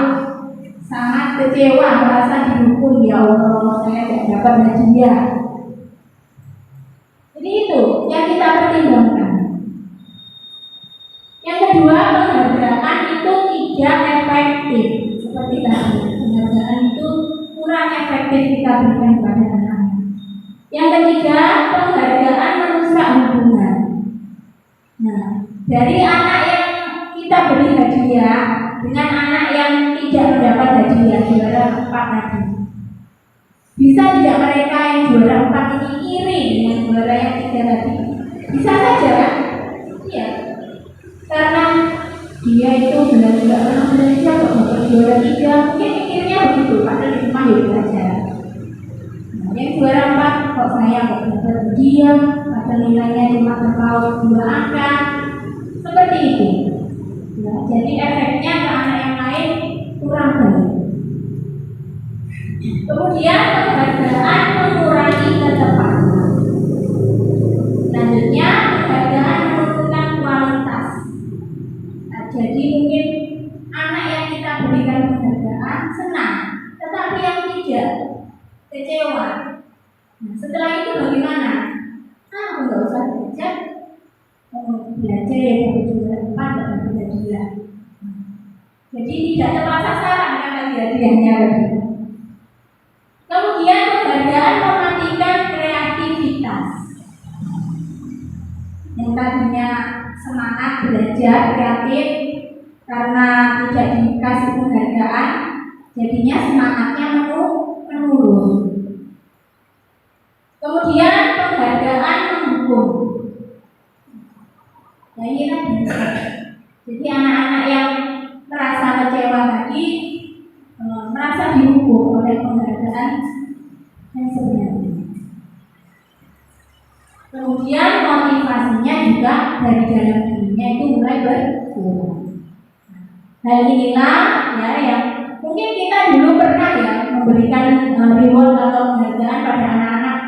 S5: Sangat kecewa, merasa dihukum. Ya Allah, saya tidak dapat hadiah. Jadi itu yang kita pertimbangkan. Yang kedua, penghargaan itu tidak efektif. Seperti tadi, penghargaan itu kurang efektif kita berikan kepada anak-anak. Yang ketiga, penghargaan merusak hubungan. Nah, dari anak yang kita beri hadiah dengan anak yang tidak mendapat hadiah juara 4 tadi, bisa tidak mereka yang juara 4 ini iri dengan juara yang 3 tadi? Bisa saja kan? karena dia itu belajar pernah belajar kok dapat juara 3, mungkin mikirnya begitu, padahal di rumah ya belajar. Nah, yang juara 4 kok saya kok dapat dia, padahal nilainya cuma terpaut 2 angka, seperti itu. Nah, jadi efeknya ke anak yang lain kurang baik. Kemudian penghargaan mengurangi ketepatan. Selanjutnya penghargaan menurunkan kualitas. Nah, jadi mungkin anak yang kita berikan penghargaan senang, tetapi yang tidak kecewa. Nah, setelah itu bagaimana? Aku nggak usah belajar, belajar ya dari juara 4 dan belajar. Jadi tidak tepat sasaran karena hadiahnya. Kemudian penghargaan mematikan kreativitas. Yang tadinya semangat belajar kreatif karena tidak dikasih penghargaan, jadinya semangatnya menurun. Kemudian penghargaan mendukung. Nah, ini kan bisa. Jadi anak-anak yang merasa kecewa tadi merasa dihukum oleh penghargaan yang sebenarnya. Kemudian motivasinya juga dari dalam dirinya itu mulai berkurang. Hal inilah ya yang mungkin kita dulu pernah ya memberikan reward atau penghargaan pada anak-anak.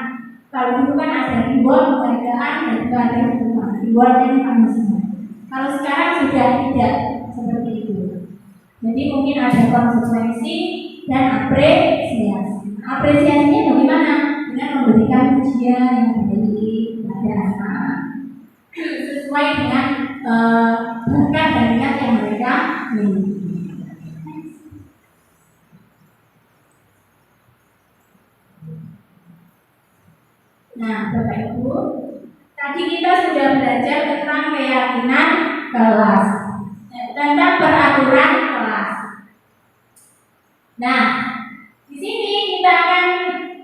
S5: Kalau dulu kan ada reward, penghargaan dan juga ada hukuman. Reward dan punishment. Kalau sekarang sudah tidak seperti itu. Jadi mungkin ada konsekuensi dan apresiasi. Apresiasinya bagaimana? Dengan memberikan pujian yang baik pada anak sesuai dengan bakat dan minat yang mereka miliki. Nah, Bapak Ibu, tadi kita sudah belajar tentang keyakinan kelas, tentang peraturan kelas. Nah, di sini kita akan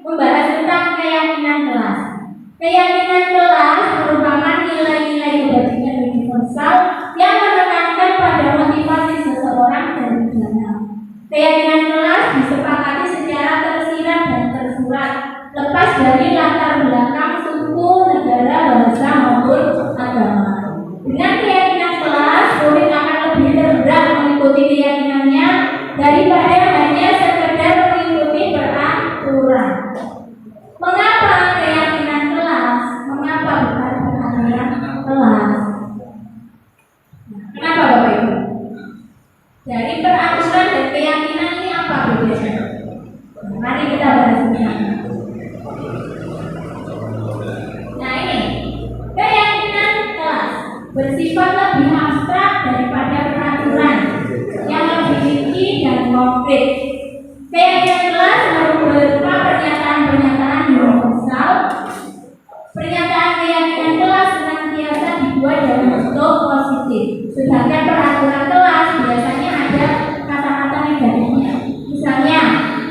S5: membahas tentang keyakinan kelas. Keyakinan kelas merupakan nilai-nilai kebajikan universal yang menekankan pada motivasi seseorang dan tujuannya. Keyakinan kelas disepakati secara tersirat dan tersurat, lepas dari latar belakang suku, negara, bahasa maupun agama. Dengan keyakinan kelas, murid akan lebih tergerak mengikuti keyakinannya daripada hanya sekedar mengikuti peraturan. Mengapa keyakinan kelas? Mengapa bukan peraturan kelas? Kenapa Bapak Ibu? Dari peraturan dan keyakinan ini apa bedanya? Mari kita bahas bersama. Nah ini, keyakinan kelas bersifat lebih abstrak daripada peraturan yang lebih rinci dan konkret. Keyakinan kelas berupa pernyataan-pernyataan universal. Pernyataan keyakinan kelas senantiasa dibuat dalam bentuk positif, sedangkan peraturan kelas biasanya ada kata-kata negatifnya. Misalnya,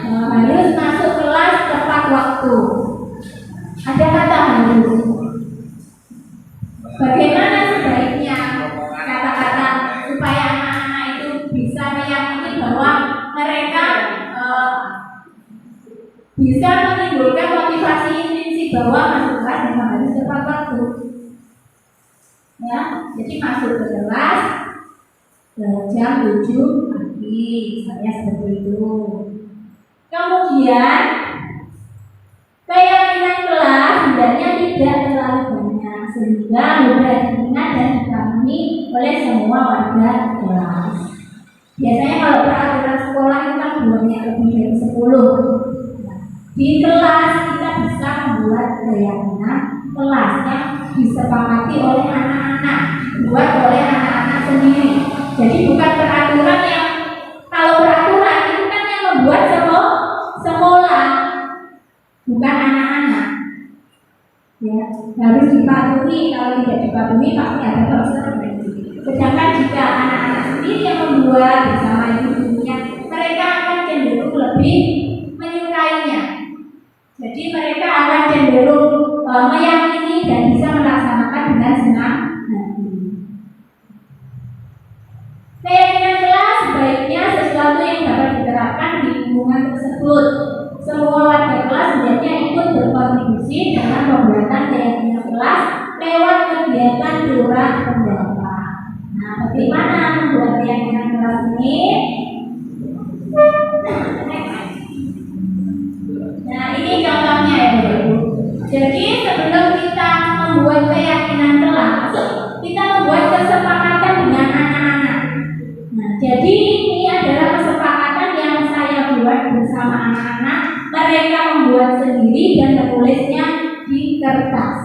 S5: harus masuk kelas tepat waktu. Ada kata harus. Bagaimana sebaiknya kata-kata supaya anak-anak itu bisa meyakini bahwa mereka bisa menimbulkan motivasi intrinsik bahwa masuk kelas memang harus tepat waktu. Ya, jadi masuk ke kelas jam 7 pagi, misalnya seperti itu. Kemudian keyakinan kelas hendaknya tidak terlalu banyak sehingga mudah diingat dan dipahami oleh semua warga kelas. Biasanya kalau peraturan sekolah itu kan banyak lebih dari 10. Di kelas kita bisa membuat keyakinan kelas yang disepakati oleh anak-anak, dibuat oleh anak-anak sendiri. Jadi bukan peraturan yang, kalau peraturan itu kan yang membuat sekolah, bukan anak-anak. Ya, harus dipatuhi, kalau tidak dipatuhi pasti ada konsekuensi. Sedangkan jika anak-anak sendiri yang membuat bersama ibu-ibunya, mereka akan cenderung lebih menyukainya. Jadi mereka akan cenderung meyakini dan bisa melaksanakan dengan senang hati. sesuatu yang dapat diterapkan di lingkungan tersebut. Semua warga kelas hendaknya ikut berkontribusi dalam pembuatan keyakinan kelas lewat kegiatan curah pendapat. Nah, bagaimana membuat keyakinan kelas ini? Nah, ini contohnya ya Bu. Jadi sebelum kita membuat keyakinan kelas, kita membuat kesepakatan dengan anak-anak. Nah, jadi ini adalah kesepakatan yang saya buat bersama anak-anak. Mereka membuat sendiri dan menulisnya di kertas.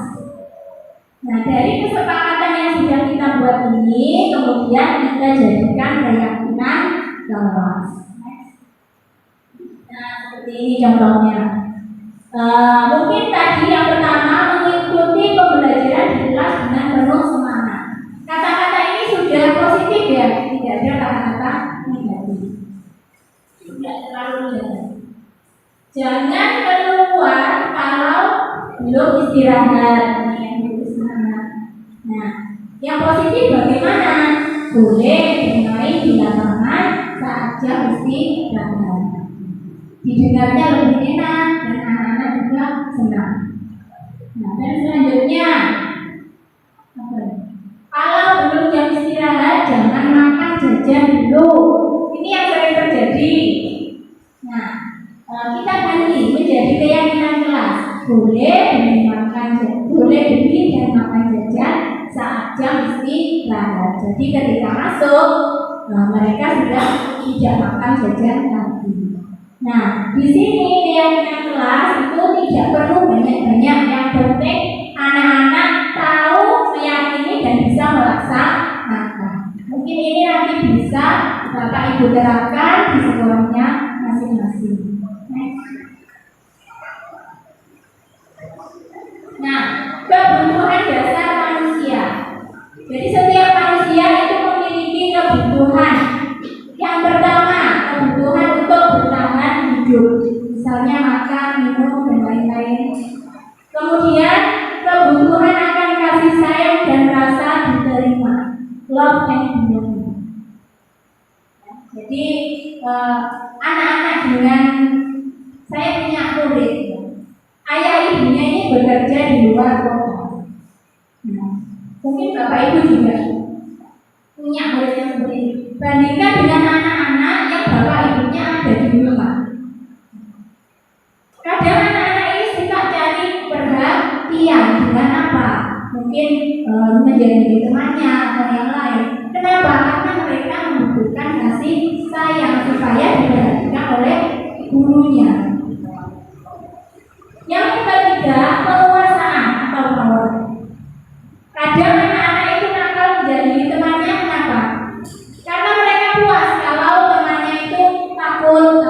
S5: Nah, dari kesepakatan yang sudah kita buat ini, kemudian kita jadikan keyakinan kelas. Nah, seperti ini contohnya. Mungkin tadi yang pertama, mengikuti pembelajaran di kelas dengan penuh semangat. Kata-kata ini sudah positif ya, tidak ada kata-kata negatif. Tidak terlalu negatif. Jangan keluar kalau belum istirahat. Nah, yang positif bagaimana? Boleh bermain di lapangan saat jam istirahat. Didengarnya lebih enak dan anak-anak juga senang. Nah, dan selanjutnya, kalau belum jam istirahat, jangan makan jajan dulu. Ini yang sering terjadi. Nah, kita ganti menjadi keyakinan kelas. Boleh beli dan makan jajan saat jam istirahat. Jadi ketika masuk, mereka sudah tidak makan jajan lagi. Nah, di sini keyakinan kelas itu tidak perlu banyak-banyak. Yang penting anak-anak tahu, meyakini dan bisa melaksanakan. Mungkin ini nanti bisa Bapak Ibu terapkan di sekolahnya masing-masing. Nah, kebutuhan dasar manusia. Jadi setiap manusia itu memiliki kebutuhan. Yang pertama, kebutuhan untuk bertahan hidup, misalnya makan, minum, dan lain-lain. Kemudian kebutuhan akan kasih sayang dan rasa diterima, love and belonging. Jadi anak-anak dengan saya punya murid, ayah ibunya ini bekerja di luar kota. Nah, mungkin Bapak Ibu juga punya murid yang seperti ini. Bandingkan dengan anak-anak yang bapak ibunya ada di rumah. Kadang anak-anak ini suka cari perhatian dengan apa? Mungkin menjadi temannya atau yang lain. Kenapa? Karena mereka membutuhkan kasih sayang supaya diperhatikan oleh gurunya. Yang ketiga, penguasaan atau power. Kadang anak-anak itu nakal menjadi temannya, kenapa? Karena mereka puas kalau temannya itu takut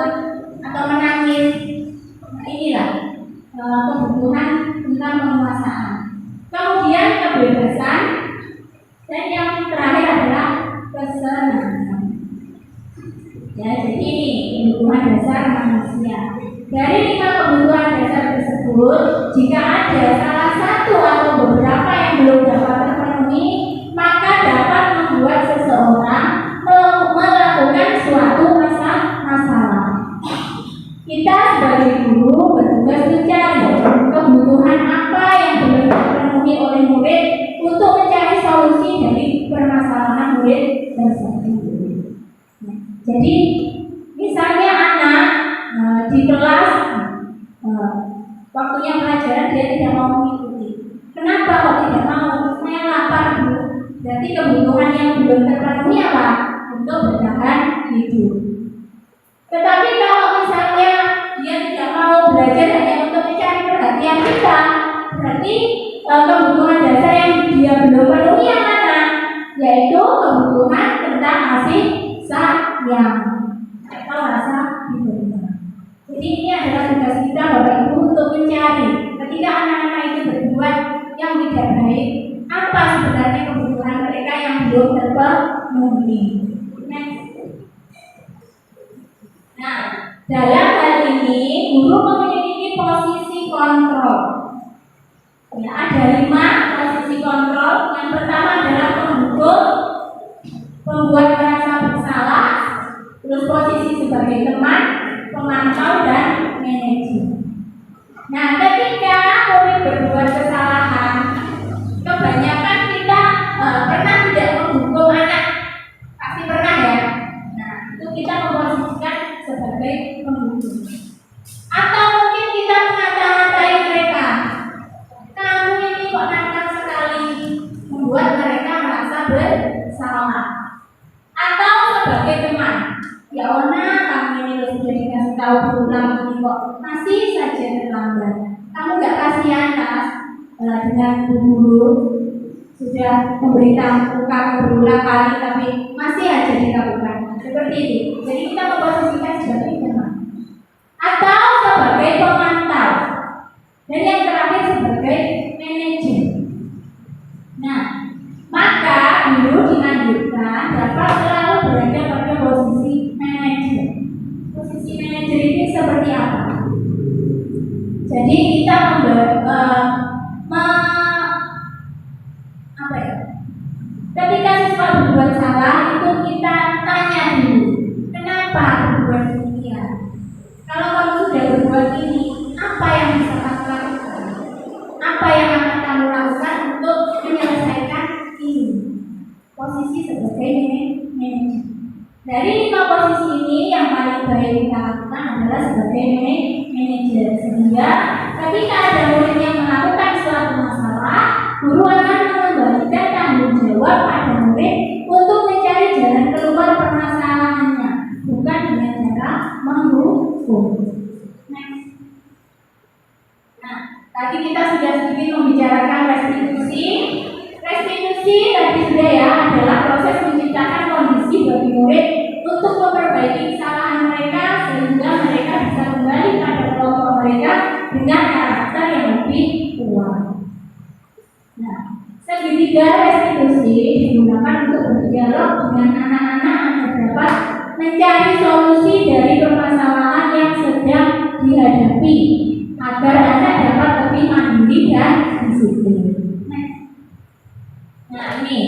S5: atau menangis. Nah, inilah kebutuhan tentang penguasaan. Kemudian kebebasan, dan yang terakhir adalah kesenangan. Ya, jadi ini kebutuhan dasar manusia. Dari 5 kebutuhan dasar tersebut, jika ada salah satu atau beberapa yang belum dapat terpenuhi, maka dapat membuat seseorang melakukan suatu masalah. Kita sebagai guru bertugas mencari kebutuhan apa yang belum terpenuhi oleh murid untuk mencari solusi dari permasalahan murid tersebut. Jadi misalnya anak di kelas waktunya pelajaran dia tidak mau mengikuti. Kenapa kok tidak mau? Saya lapar Bu. Berarti kebutuhan yang belum terpenuhi apa? Untuk bertahan hidup. Tetapi kalau misalnya dia tidak mau belajar hanya untuk mencari perhatian kita, berarti kebutuhan dasar yang dia belum penuhi yang mana? Yaitu kebutuhan tentang kasih sayang atau rasa diterima. Jadi ini adalah tugas kita Bapak Ibu untuk mencari ketika anak-anak itu berbuat yang tidak baik, apa sebenarnya kebutuhan mereka yang belum terpenuhi. Nah, dalam hal ini guru memiliki posisi kontrol. Ya, ada 5 posisi kontrol. Yang pertama adalah pembuat merasa bersalah. Terus posisi sebagai teman, pemantau, dan manajer. Nah, ketika murid berbuat kesalahan, kebanyakan kita pernah tidak menghukum anak, pasti pernah ya. Nah, itu kita memposisikan sebagai penghukum. Atau mungkin kita mengata-ngatai mereka, kamu ini kok nakal sekali, membuat mereka merasa bersalah. Atau sebagai teman, ya Ona, kamu ini sudah dikasih tahu berulang ini kok masih saja terlambat. Kamu gak kasihan Mas dengan guru sudah memberitahu kamu berulang kali tapi masih aja dikabulkan. Seperti itu. Jadi kita memposisikan sebagai teman atau sebagai pemantau, dan yang terakhir sebagai manajer. Nah, maka guru dianjurkan dapat selalu berada pada posisi manajer. Posisi manajer ini seperti apa? Jadi kita ketika siswa berbuat salah itu kita tanya dulu, kenapa berbuat demikian? Kalau kamu sudah berbuat ini, apa yang bisa kamu lakukan? Apa yang akan kamu lakukan untuk menyelesaikan ini? Posisi sebagai manajer. Dari 5 posisi ini yang paling baik kita lakukan adalah sebagai manajer. Sehingga ketika ada murid yang melakukan suatu masalah, guru akan mengembalikan tanggung jawab pada murid untuk mencari jalan keluar permasalahannya, bukan dengan cara menghukum. Next. Nah, tadi kita sudah sedikit membicarakan restitusi. Restitusi tadi sudah ya, adalah proses menciptakan kondisi bagi murid untuk memperbaiki kesalahan mereka sehingga mereka bisa kembali pada kelompok mereka dengan karakter yang lebih kuat. Nah, segitiga restitusi digunakan untuk berdialog dengan anak-anak agar dapat mencari solusi dari permasalahan yang sedang dihadapi agar anak dapat lebih mandiri dan disiplin. Nah, ini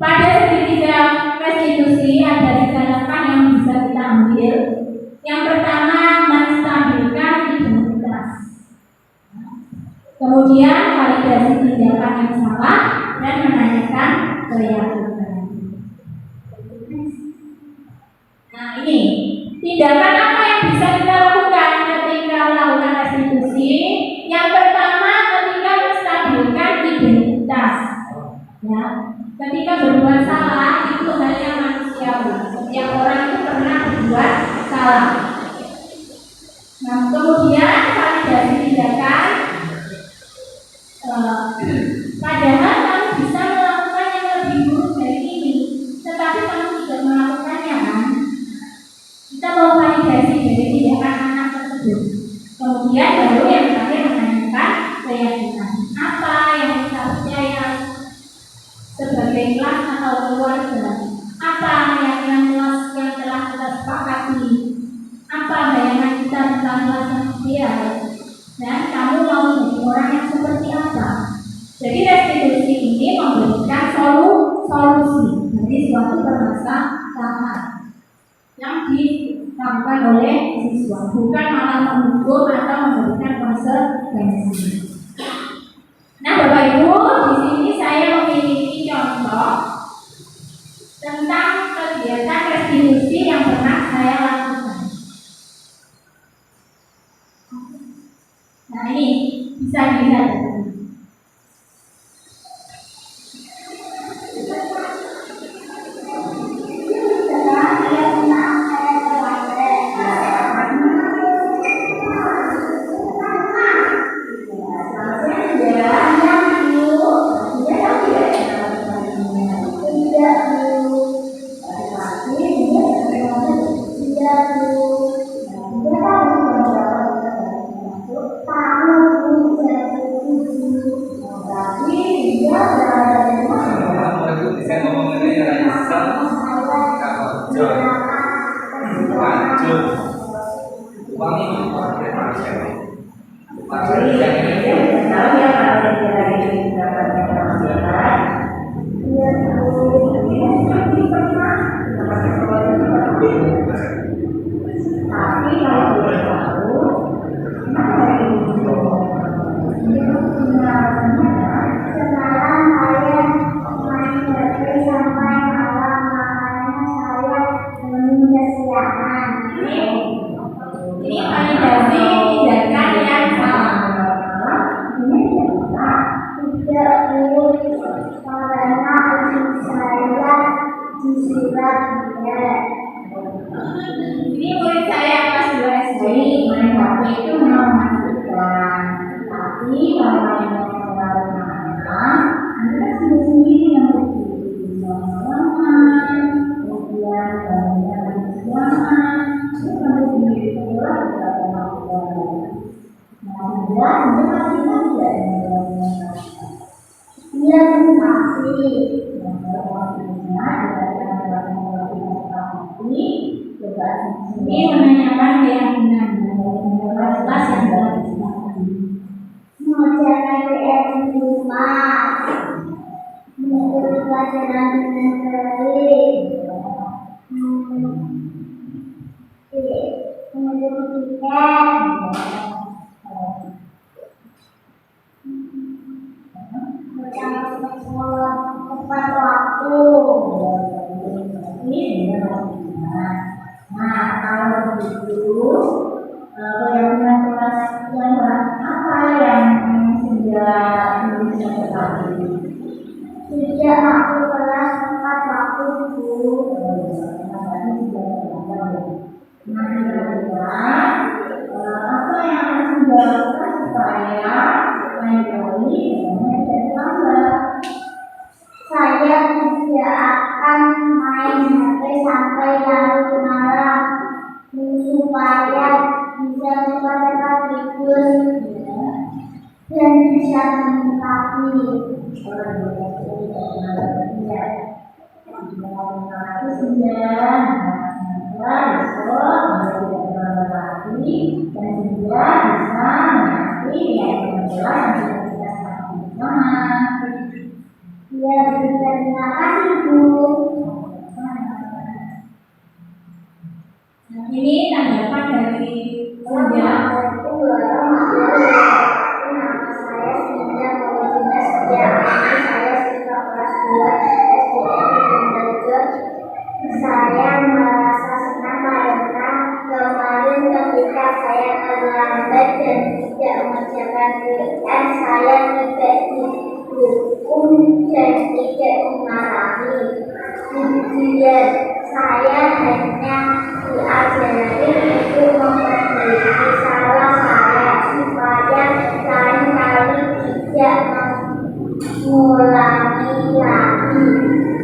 S5: pada segitiga restitusi ada 3 langkah yang bisa kita ambil. Yang pertama, menstabilkan identitas. Kemudian validasi tindakan yang salah dan menanyakan keyakinan. Nah, ini tindakan apa yang bisa kita lakukan ketika melakukan restitusi? Yang pertama, ketika menstabilkan identitas. Ya, ketika berbuat salah itu hal yang manusiawi. Setiap orang itu pernah berbuat salah. Nah, kemudian validasi tindakan. Padahal kamu bisa melakukan yang lebih buruk dari ini, tetapi kamu tidak melakukannya kan? Kita mau validasi dari tindakan anak tersebut. Kemudian baru yang terakhir menanyakan keyakinan. Apa yang kita percaya sebagai kelas atau keluarga? Apa keyakinan kelas yang telah kita sepakati? Apa bayangan kita tentang kelas yang ideal? Dan kamu mau menjadi orang yang seperti apa? Jadi restitusi ini memberikan solusi dari suatu permasalahan yang dilakukan oleh siswa, bukan malah menghukum atau memberikan konsekuensi. Nah, Bapak Ibu, di sini saya memiliki contoh tentang kegiatan restitusi yang pernah saya lakukan. Nah, ini bisa dilihat. silat tidak. Ini murid saya kelas 2 SD, main HP itu memang menakutkan, tapi kalau yang mengaruh mana, Anda kan sendiri yang berdiri, jangan, kemudian jangan, itu kan sendiri pula tidak menakutkan. Nah, kemudian Anda masih tidak dia masih ini menanyakan keyakinan kualitas yang dapat disepakati. Mengerjakan PR di rumah, mengikuti pelajaran dengan baik, mengikuti tiket, sekolah tepat waktu. Ini nah, kalau begitu, keyakinan kelas yang apa yang sudah bisa tetapi sejak aku kelas 4 waktu itu, nah, apa yang harus dilakukan supaya menjadi saya tidak akan main HP sampai larut malam supaya bisa cepat-cepat tidur dan bisa menikmati ya, terima kasih Bu.
S2: Ini tanggapan dari Bunda.
S5: Nama saya Sinda Maulina Setiawan. Saya siswa kelas 2 SDN. Saya merasa senang karena kemarin ketika saya terlambat dan tidak mengerjakan PR, saya tidak dihukum dan tidak dimarahi. Kemudian saya hanya diajari untuk memperbaiki salah saya supaya lain kali tidak mengulangi lagi.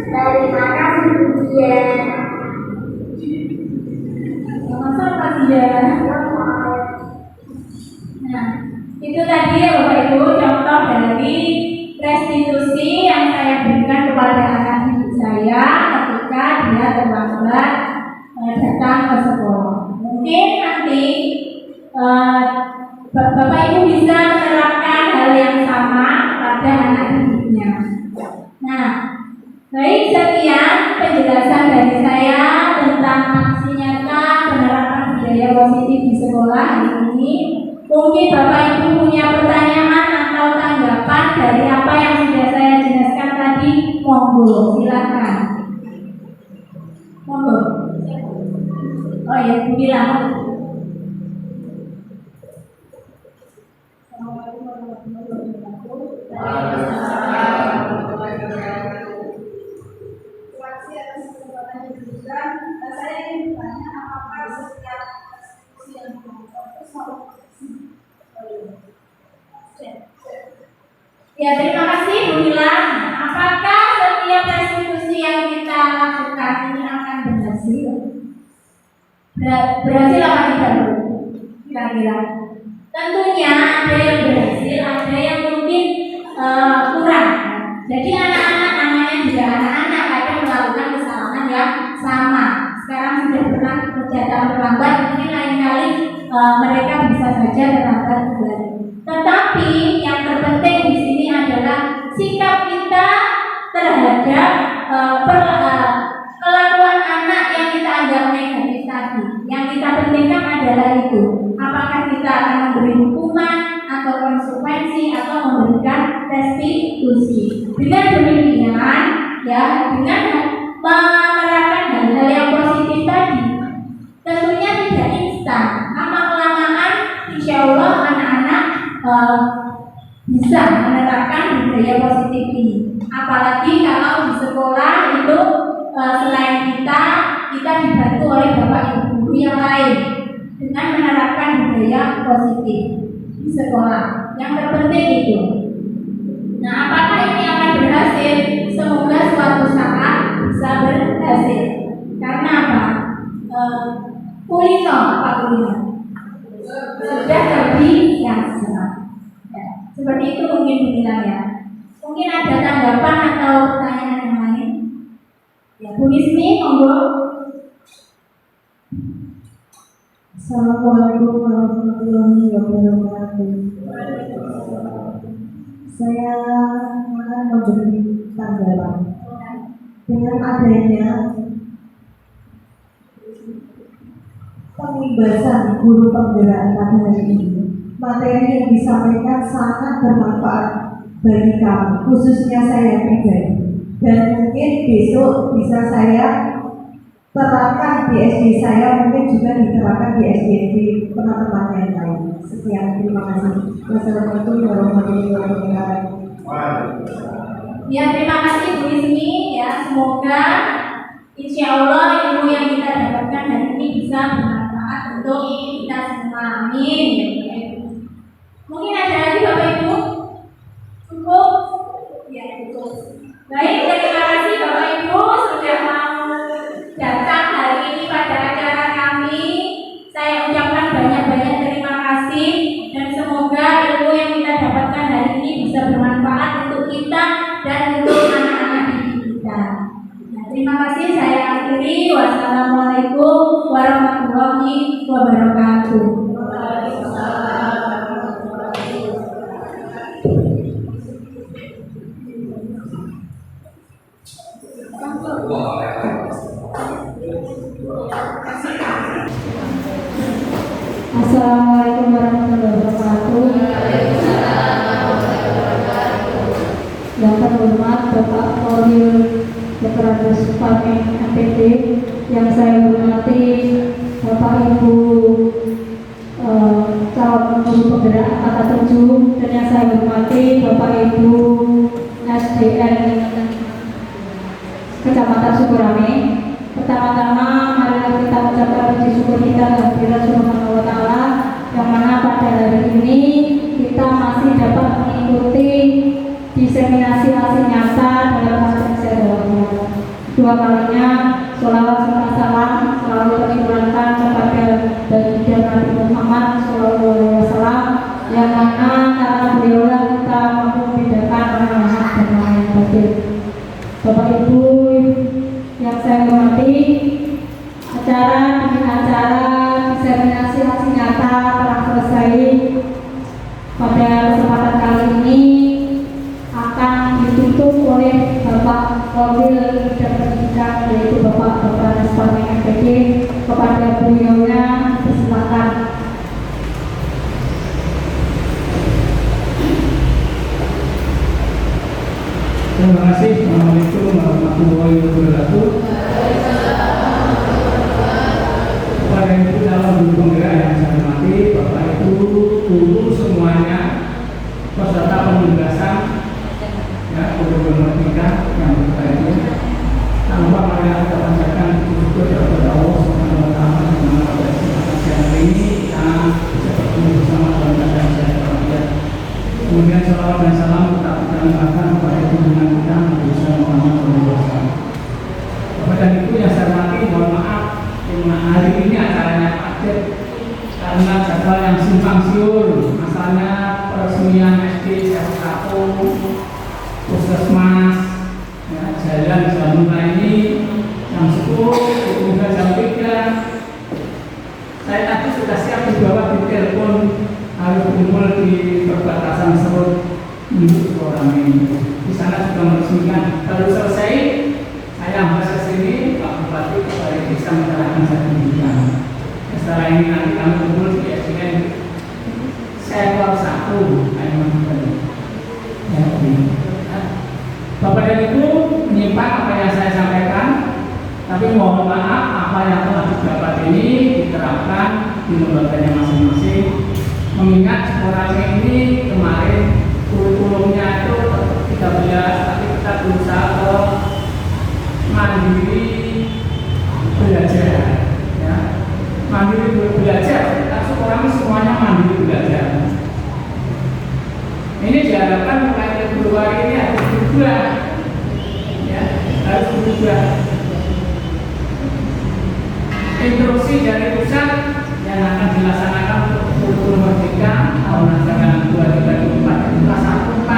S5: Terima kasih ujian.
S2: Sama-sama dia. Nah, itu tadi ya Bapak Ibu contoh dari restitusi yang saya berikan kepada anak didik saya ketika dia terlambat datang ke sekolah. Mungkin nanti Bapak Ibu bisa menerapkan hal yang sama pada anak didiknya. Nah, baik, sekian penjelasan dari saya tentang aksi nyata penerapan budaya positif di sekolah hari ini. Mungkin Bapak Ibu punya pertanyaan atau tanggapan dari apa yang sudah saya jelaskan tadi, monggo silakan. Monggo. Oh ya, Bu Mila. Assalamualaikum warahmatullahi wabarakatuh.
S5: Terima kasih atas kesempatan yang diberikan. Saya ingin bertanya apakah setiap diskusi yang dilakukan itu selalu
S2: Ya, terima kasih Bu Mila. Apakah setiap restitusi yang kita lakukan ini akan berhasil? Berhasil apa tidak, Bu? Kira-kira. Tentunya ada yang berhasil, ada yang mungkin kurang. Jadi anak-anak namanya juga anak-anak kadang melakukan kesalahan yang sama. Sekarang sudah pernah datang terlambat, mungkin lain kali mereka bisa saja terlambat kembali. Tetapi yang terpenting di sini adalah sikap kita terhadap kelakuan anak yang kita anggap negatif tadi. Yang kita pentingkan adalah itu. Apakah kita akan memberi hukuman atau konsekuensi atau memberikan restitusi. Dengan demikian, ya, dengan menerapkan hal-hal yang positif tadi, tentunya tidak instan. Lama-kelamaan, insya Allah anak-anak bisa menerapkan budaya positif ini. Apalagi kalau di sekolah itu selain
S5: kita dibantu oleh Bapak Ibu guru yang lain dengan menerapkan budaya positif di sekolah. Yang terpenting itu. Nah, apakah ini akan berhasil? Semoga suatu saat bisa berhasil. Karena apa? Kulino sudah terbiasa. Ya, seperti itu mungkin penilaiannya. Mungkin ada tanggapan atau pertanyaan yang lain? Ya, Bu Ismi, monggo.
S2: Assalamualaikum warahmatullahi wabarakatuh. Saya akan memberi tanggapan dengan adanya pembebasan guru penggerak pada hari ini. Materi yang disampaikan sangat bermanfaat bagi kami, khususnya saya pribadi. Dan mungkin besok bisa saya terapkan di SD saya, mungkin juga diterapkan di SD teman-teman yang lain. Sekian, terima kasih. Wassalamualaikum warahmatullahi wabarakatuh.
S5: Ya, terima kasih Bu Ismi. Ya, semoga insya Allah ilmu yang kita dapatkan hari ini bisa bermanfaat untuk kita semua. Amin. Mungkin ada lagi Bapak Ibu? Cukup? Ya, cukup. Baik, terima kasih Bapak Ibu sudah mau datang hari ini pada acara kami. Saya ucapkan banyak-banyak terima kasih dan semoga ilmu yang kita dapatkan hari ini bisa bermanfaat untuk kita dan untuk anak-anak didik kita. Nah, terima kasih, saya akhiri. Wassalamualaikum warahmatullahi wabarakatuh.
S2: Assalamualaikum warahmatullahi wabarakatuh. Yang terhormat Bapak Kolil Dr. Agus Pamin MPD, yang saya hormati Bapak Ibu calon guru penggerak angkatan 7, dan yang saya hormati Bapak Ibu SDN Kecamatan Sukorame. Pertama-tama marilah kita ucapkan puji syukur kita kehadirat Subhanahu wa Ta'ala, yang mana pada hari ini kita masih dapat mengikuti diseminasi hasil nyata dalam masyarakat dalamnya. Dua kalinya sholawat serta salam selalu tercurahkan kepada baginda Nabi Muhammad SAW, yang mana karena beliaulah kita mampu membedakan mana yang hak dan mana yang batil. Bapak Ibu yang saya hormati, acara diseminasi hasil nyata telah selesai. Pada kesempatan kali ini akan ditutup oleh Bapak Kolil dan Pendidikan, yaitu Bapak Dr. Agus Pamin MPD. Kepada beliaunya dipersilakan.
S4: Terima kasih. Assalamualaikum warahmatullahi wabarakatuh. Kepada Ibu calon guru penggerak yang saya hormati, Bapak Ibu guru semuanya, peserta pembebasan, ya, guru-guru kita yang berbahagia. Tanpa marilah kita panjatkan syukur kepada Allah Subhanahu wa Ta'ala, yang mana pada kesempatan siang hari ini kita bisa bertemu bersama dalam keadaan sehat walafiat. Kemudian salawat dan salam kita limpahkan kepada junjungan kita Nabi Muhammad SAW. Bapak dan Ibu yang saya hormati, mohon maaf hari ini acaranya padat karena jadwal yang simpang siur. Masalahnya peresmian SD Satu Puskesmas, ya, jalan Jamuna ini jam 10, kemudian jam 3. Saya tadi sudah siap dibawa di telepon harus kumpul di perbatasan Serut untuk orang ini. Di sana sudah meresmikan. Baru selesai, saya bahas sini Pak Bupati kembali bisa menyerahkan sertifikat. Setelah ini nanti kami kumpul di SDN Sektor 1 ya, Bapak dan Ibu menyimak apa yang saya sampaikan, tapi mohon maaf apa yang telah didapat ini diterapkan di lembaganya masing-masing. Mengingat sekolahnya ini kemarin kurikulumnya itu 13, tapi kita berusaha mandiri belajar, ya. Mandiri belajar, kita sekolah ini semuanya mandiri belajar. Ini diharapkan mulai Februari ini harus berubah, ya, harus berubah. Instruksi dari pusat yang akan dilaksanakan untuk kurikulum merdeka tahun ajaran 2024 itu kelas 1-4,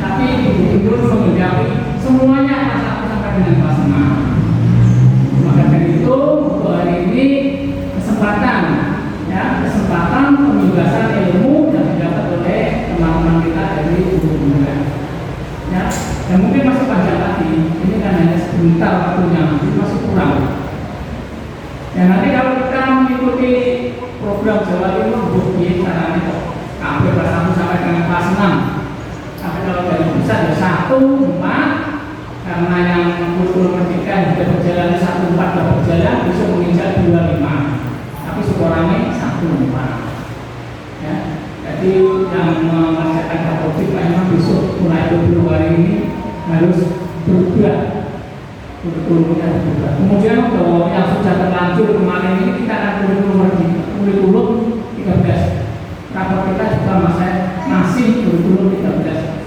S4: tapi ibu-ibu mengetahui semuanya kelas 1 sampai dengan kelas 6. Maka dari itu untuk hari ini kesempatan, ya, kesempatan pembebasan ilmu yang didapat oleh teman-teman kita dari guru-guru, ya. Dan mungkin masih panjang lagi, ini kan hanya sebentar waktunya, masih kurang. Dan nanti kalau kita mengikuti program Jawa Timur, bukti caranya kok sampai kelas 1 sampai dengan kelas 6. Sampai kalau dari pusat ya 1-4, karena yang kurikulum merdeka yang sudah berjalan 1-4 sudah berjalan, bisa menginjak 2-5. Tapi sekolahnya 1-4. Ya, jadi yang mengerjakan dapodik memang besok mulai Februari ini harus berubah. Kurikulumnya juga. Kemudian untuk yang sudah terlanjur kemarin ini kita akan kurikulum 13. Rapor kita juga masih kurikulum 13.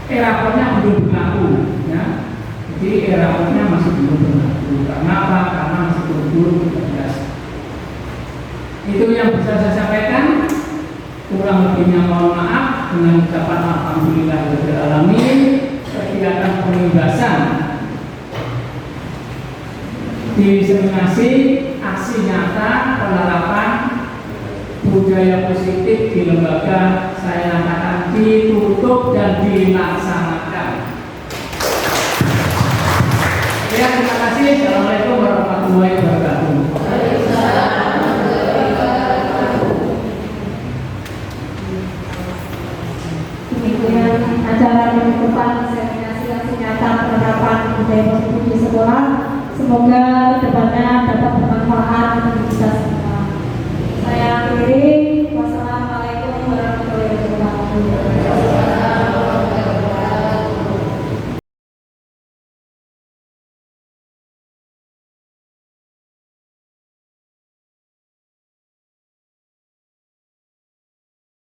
S4: Rapornya belum berlaku, ya. Jadi rapornya masih belum berlaku. Karena apa? Karena masih kurikulum 13. Itu yang bisa saya sampaikan. Kurang lebihnya mohon maaf. Dengan ucapan alhamdulillahirobbilalamin, kegiatan pembebasan diseminasi aksi nyata penerapan budaya positif di lembaga saya nyatakan ditutup dan dilaksanakan. Ya, terima kasih. Assalamualaikum warahmatullahi wabarakatuh.
S5: Demikian acara penutupan seminasi aksi nyata penerapan budaya positif di sekolah. Semoga kedepannya